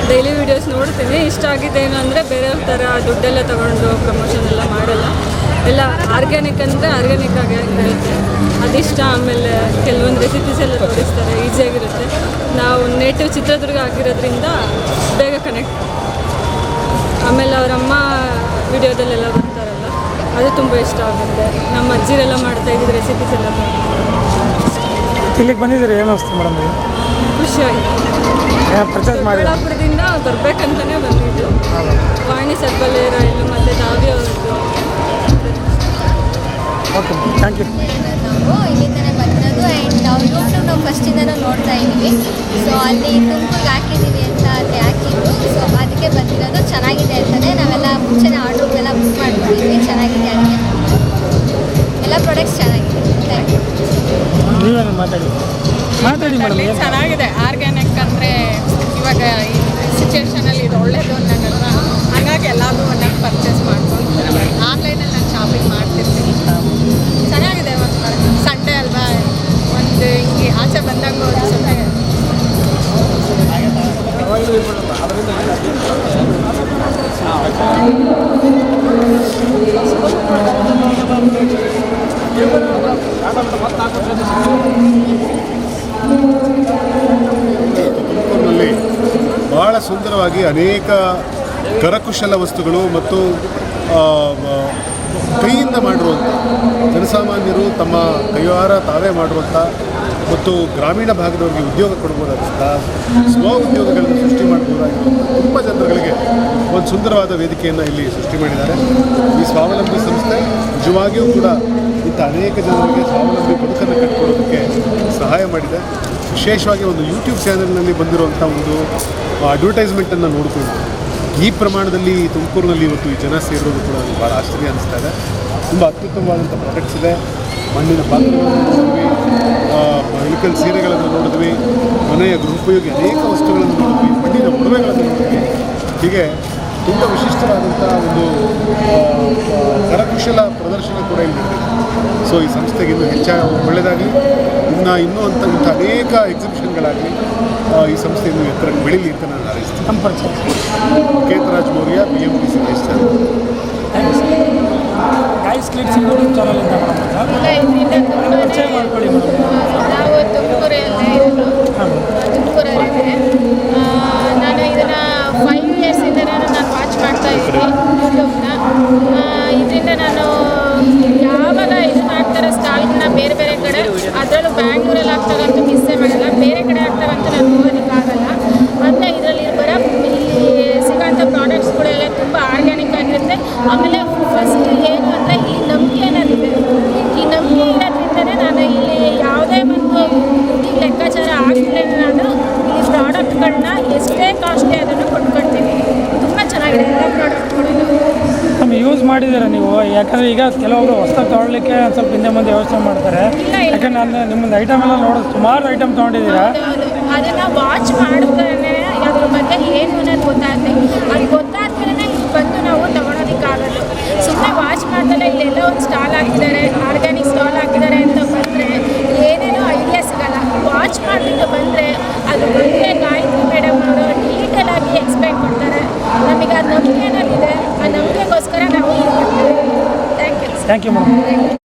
daily videos ನೋಡ್ತೀನಿ. ಇಷ್ಟ ಆಗಿದೆ ಏನಂದರೆ ಬೇರೆಯವ್ರ ಥರ ದುಡ್ಡೆಲ್ಲ ತೊಗೊಂಡು ಪ್ರಮೋಷನ್ ಎಲ್ಲ ಮಾಡಲ್ಲ, ಎಲ್ಲ ಆರ್ಗ್ಯಾನಿಕ್ ಅಂದರೆ ಆರ್ಗ್ಯಾನಿಕ್ ಆಗಿ ಇರುತ್ತೆ, ಅದಿಷ್ಟ. ಆಮೇಲೆ ಕೆಲವೊಂದು ರೆಸಿಪೀಸ್ ಎಲ್ಲ ತೋರಿಸ್ತಾರೆ, ಈಸಿಯಾಗಿರುತ್ತೆ. ನಾವು ನೇಟಿವ್ ಚಿತ್ರದುರ್ಗ ಆಗಿರೋದ್ರಿಂದ ಬೇಗ ಕನೆಕ್ಟ್. ಆಮೇಲೆ ಅವರಮ್ಮ ವಿಡಿಯೋದಲ್ಲೆಲ್ಲ ಬರ್ತಾರಲ್ಲ, ಅದು ತುಂಬ ಇಷ್ಟ ಆಗುತ್ತೆ. ನಮ್ಮ ಅಜ್ಜಿರೆಲ್ಲ ಮಾಡ್ತಾಯಿದ್ದು ರೆಸಿಪೀಸ್ ಎಲ್ಲ ಇಲ್ಲಿಗೆ ಬಂದಿದ್ದೀರಿ, ಏನು ಅನಿಸ್ತು ಮೇಡಮ್? ಖುಷಿಯಾಗಿದೆ. ದೊಡ್ಡಬಳ್ಳಾಪುರದಿಂದ ಬರಬೇಕಂತಲೇ ಬಂದಿದ್ದು. ವಾಣಿ ಸರ್ಕಲ್ ರೈಲು ಮತ್ತು ದಾವಿ ಅವ್ರದ್ದು. Okay, thank you. ನಾವು ಇಲ್ಲಿಂದನೇ ಬಂದಿರೋದು. ಆ್ಯಂಡ್ ನಾವು ಯೂಟ್ಯೂಬ್ ಫಸ್ಟಿಂದನೂ ನೋಡ್ತಾ ಇದ್ದೀವಿ. ಸೊ ಅಲ್ಲಿ ತುಮಕೂರಿಗೆ ಹಾಕಿದ್ದೀವಿ ಅಂತ ಅಲ್ಲಿ ಹಾಕಿದ್ದು, ಸೊ ಅದಕ್ಕೆ ಬಂದಿರೋದು. ಚೆನ್ನಾಗಿದೆ ಅಂತಲೇ ನಾವೆಲ್ಲ ಮುಂಚೆನೇ ಆರ್ಡ್ರೆಲ್ಲ ಬುಕ್ ಮಾಡ್ಕೊಂಡಿದ್ವಿ. ಚೆನ್ನಾಗಿದೆ ಅಡುಗೆ, ಎಲ್ಲ ಪ್ರಾಡಕ್ಟ್ಸ್ ಚೆನ್ನಾಗಿದೆ. Thank you. ನೀವೇನು ಮಾತಾಡಿ ಮೇಡಮ್? ಚೆನ್ನಾಗಿದೆ. ಆರ್ಗ್ಯಾನಿಕ್ ಅಂದರೆ ಇವಾಗ ಈ ಸಿಚುವೇಷನಲ್ಲಿ ಇದು ಒಳ್ಳೆಯದು ಅನ್ನೋದಲ್ಲ, ಹಾಗಾಗಿ ಎಲ್ಲಾದರೂ ಒಂದೊಂದು ಪರ್ಚೇಸ್ ಮಾಡ್ಕೊಂಡು ಆನ್ಲೈನಲ್ಲಿ ನಾನು ಶಾಪಿಂಗ್ ಮಾಡ್ತಿರ್ತೀನಿ. ಚೆನ್ನಾಗಿದೆ. ಸಂಡೇ ಅಲ್ವಾ, ಒಂದು ಹಿಂಗೆ ಆಚೆ ಬಂದಂಗೆ ಅನಿಸುತ್ತೆ. ತುಮಕೂರಿನಲ್ಲಿ ಬಹಳ ಸುಂದರವಾಗಿ ಅನೇಕ ಕರಕುಶಲ ವಸ್ತುಗಳು ಮತ್ತು ಕೈಯಿಂದ ಮಾಡಿರುವಂಥ, ಜನಸಾಮಾನ್ಯರು ತಮ್ಮ ಕೈವಾರ ತಾವೇ ಮಾಡುವಂಥ ಮತ್ತು ಗ್ರಾಮೀಣ ಭಾಗದವರಿಗೆ ಉದ್ಯೋಗ ಕೊಡ್ಬೋದಾದಂಥ ಸ್ವ ಉದ್ಯೋಗಗಳನ್ನು ಸೃಷ್ಟಿ ಮಾಡ್ಬೋದಾಗಿರುವಂಥ ತುಂಬ ಜನರುಗಳಿಗೆ ಒಂದು ಸುಂದರವಾದ ವೇದಿಕೆಯನ್ನು ಇಲ್ಲಿ ಸೃಷ್ಟಿ ಮಾಡಿದ್ದಾರೆ. ಈ ಸ್ವಾವಲಂಬಿ ಸಂಸ್ಥೆ ನಿಜವಾಗಿಯೂ ಕೂಡ ಇಂಥ ಅನೇಕ ಜನರಿಗೆ ಸ್ವಾವಲಂಬಿ ಬದುಕನ್ನು ಕಟ್ಟಿಕೊಡೋದಕ್ಕೆ ಸಹಾಯ ಮಾಡಿದೆ. ವಿಶೇಷವಾಗಿ ಒಂದು ಯೂಟ್ಯೂಬ್ ಚಾನಲ್ನಲ್ಲಿ ಬಂದಿರುವಂಥ ಒಂದು ಅಡ್ವರ್ಟೈಸ್ಮೆಂಟನ್ನು ನೋಡಿಕೊಂಡು ಈ ಪ್ರಮಾಣದಲ್ಲಿ ತುಮಕೂರಿನಲ್ಲಿ ಇವತ್ತು ಈ ಜನ ಸೇರೋದು ಕೂಡ ಭಾಳ ಆಶ್ಚರ್ಯ ಅನ್ನಿಸ್ತಾ ಇದೆ. ತುಂಬ ಅತ್ಯುತ್ತಮವಾದಂಥ ಪ್ರಾಡಕ್ಟ್ಸ್ ಇದೆ. ಮಣ್ಣಿನ ಪಾತ್ರೆಗಳನ್ನು ನೋಡಿದ್ವಿ, ಇಳಕಲ್ ಸೀರೆಗಳನ್ನು ನೋಡಿದ್ವಿ, ಮನೆಯ ಗೃಹೋಪಯೋಗಿ ಅನೇಕ ವಸ್ತುಗಳನ್ನು ನೋಡಿದ್ವಿ, ಮಣ್ಣಿನ ಒಡವೆಗಳನ್ನು ನೋಡಿದ್ವಿ. ಹೀಗೆ ತುಂಬ ವಿಶಿಷ್ಟ ವಿಶಿಷ್ಟವಾದಂಥ ಒಂದು ಕರಕುಶಲ ಪ್ರದರ್ಶನ ಕೂಡ ಇಲ್ಲಿ ನಡೆದಿದೆ. ಸೊ ಈ ಸಂಸ್ಥೆಗೆ ಇನ್ನೂ ಹೆಚ್ಚಾಗಿ ಒಳ್ಳೆಯದಾಗಲಿ, ಇನ್ನೂ ಇಂಥ ಅನೇಕ ಎಕ್ಸಿಬಿಷನ್ಗಳಾಗಲಿ ಈ ಸಂಸ್ಥೆ ಇನ್ನೂ ಎತ್ತರಕ್ಕೆ ಬೆಳೀಲಿ ಅಂತ ನಾನು ಹಾರೈಸ್ತೀನಿ. Ketaraj Maurya, BMTC vice chancellor. ಗಾಯ್ಸ್ ಗ್ಲಿಟ್ಸ್ ಯೂಟ್ಯೂಬ್ ಚಾನಲಿಂದ ಪರಿಚಯ ಮಾಡ್ಕೊಳ್ಳಿ ಮೇಡಮ್. ನಾವು ತುಮಕೂರಲ್ಲೇ ಇರೋದು, ತುಮಕೂರಲ್ಲಿದೆ. ನಾನು ಇದನ್ನು 5 ಇಯರ್ಸಿಂದ ನಾನು ವಾಚ್ ಮಾಡ್ತಾ ಇದ್ದೀನಿ ಯೂಟ್ಯೂಬ್ನ. ಇದರಿಂದ ನಾನು ಯಾವಾಗ ಇದನ್ನ ಹಾಕ್ತಾರೆ ಸ್ಟಾಲ್ಗಳನ್ನ ಬೇರೆ ಬೇರೆ ಕಡೆ, ಅದರಲ್ಲೂ ಬ್ಯಾಂಗ್ಳೂರಲ್ಲಿ ಆಗ್ತಾಗಂತೂ ಮಿಸ್ಸೇ ಮಾಡಲ್ಲ, ಬೇರೆ ಕಡೆ ಆಗ್ತಾಗಂತೂ ನಾನು ಹೋಗೋದಕ್ಕಾಗಲ್ಲ. ಮತ್ತು ಇದರಲ್ಲಿ ಬರೋ ಇಲ್ಲಿ ಸಿಗೋಂಥ ಪ್ರಾಡಕ್ಟ್ಸ್ಗಳೆಲ್ಲ ತುಂಬ ಆರ್ಗ್ಯಾನಿಕ್ ಆಗಿರುತ್ತೆ. ಆಮೇಲೆ ಫಸ್ಟ್ ಏನು ಅಂದರೆ ಈ ನಂಬಿಕೆ ಅನ್ನೋದಿದೆ. ಈ ನಂಬಿಕೆ ಇರೋದ್ರಿಂದಲೇ ನಾನು ಇಲ್ಲಿ ಯಾವುದೇ ಒಂದು ದುಡ್ಡಿಗೆ ಲೆಕ್ಕಾಚಾರ ಆಗ್ತಿಲ್ಲ, ನಾನು ಈ ಪ್ರಾಡಕ್ಟ್ಗಳನ್ನ ಎಷ್ಟೇ ಕಾಸ್ಟ್ಲಿ ಅದನ್ನು ಕೊಂಡ್ಕೊಳ್ತೀನಿ. ತುಂಬ ಚೆನ್ನಾಗಿದೆ ಎಲ್ಲ ಪ್ರಾಡಕ್ಟ್ಗಳು. ನಮ್ಮ ಯೂಸ್ ಮಾಡಿದ್ದೀರಾ ನೀವು? ಯಾಕಂದರೆ ಈಗ ಕೆಲವೊಬ್ರು ಹೊಸ್ದಾಗಿ ತೊಗೊಳ್ಲಿಕ್ಕೆ ಒಂದು ಸ್ವಲ್ಪ ಹಿಂದೆ ಮುಂದೆ ಯೋಚನೆ ಮಾಡ್ತಾರೆ. ಯಾಕಂದ್ರೆ ನಾನು ನಿಮ್ಮದು ಐಟಮ್ ಎಲ್ಲ ನೋಡೋದು ಸುಮಾರು ಐಟಮ್ ತೊಗೊಂಡಿದ್ದೀರಾ. ಅದನ್ನು ವಾಚ್ ಮಾಡಿದ್ರೆ ಅದ್ರ ಬಗ್ಗೆ ಏನು ಅನ್ನೋದು ಗೊತ್ತಾಗುತ್ತೆ. ಅದು ಗೊತ್ತಾದ್ಮೇಲೆ ಇಲ್ಲಿ ಬಂದು ನಾವು ತೊಗೊಳೋದಕ್ಕಾಗಲ್ಲ. ಸುಮ್ಮನೆ ವಾಚ್ ಮಾಡ್ದಲ್ಲ ಇಲ್ಲೆಲ್ಲ ಒಂದು ಸ್ಟಾಲ್ ಹಾಕಿದ್ದಾರೆ, ಆರ್ಗ್ಯಾನಿಕ್ ಸ್ಟಾಲ್ ಹಾಕಿದ್ದಾರೆ ಅಂತ ಬಂದರೆ ಏನೇನೋ ಐಡಿಯಾ ಸಿಗೋಲ್ಲ. ವಾಚ್ ಮಾಡಿಬಿಟ್ಟು ಬಂದರೆ ಅದು ಬಗ್ಗೆ ಗಾಯತ್ರಿ ಮೇಡಮ್ ಅವರು ಡೀಟೇಲಾಗಿ ಎಕ್ಸ್ಪ್ಲೈನ್ ಕೊಡ್ತಾರೆ. ನಮಗೆ ಆ ನಂಬಿಕೆ ಅನ್ನೋದಿದೆ. ಆ ನಂಬಿಕೆಗೋಸ್ಕರ ನಾವು ಥ್ಯಾಂಕ್ ಯು ಮೇಡಮ್.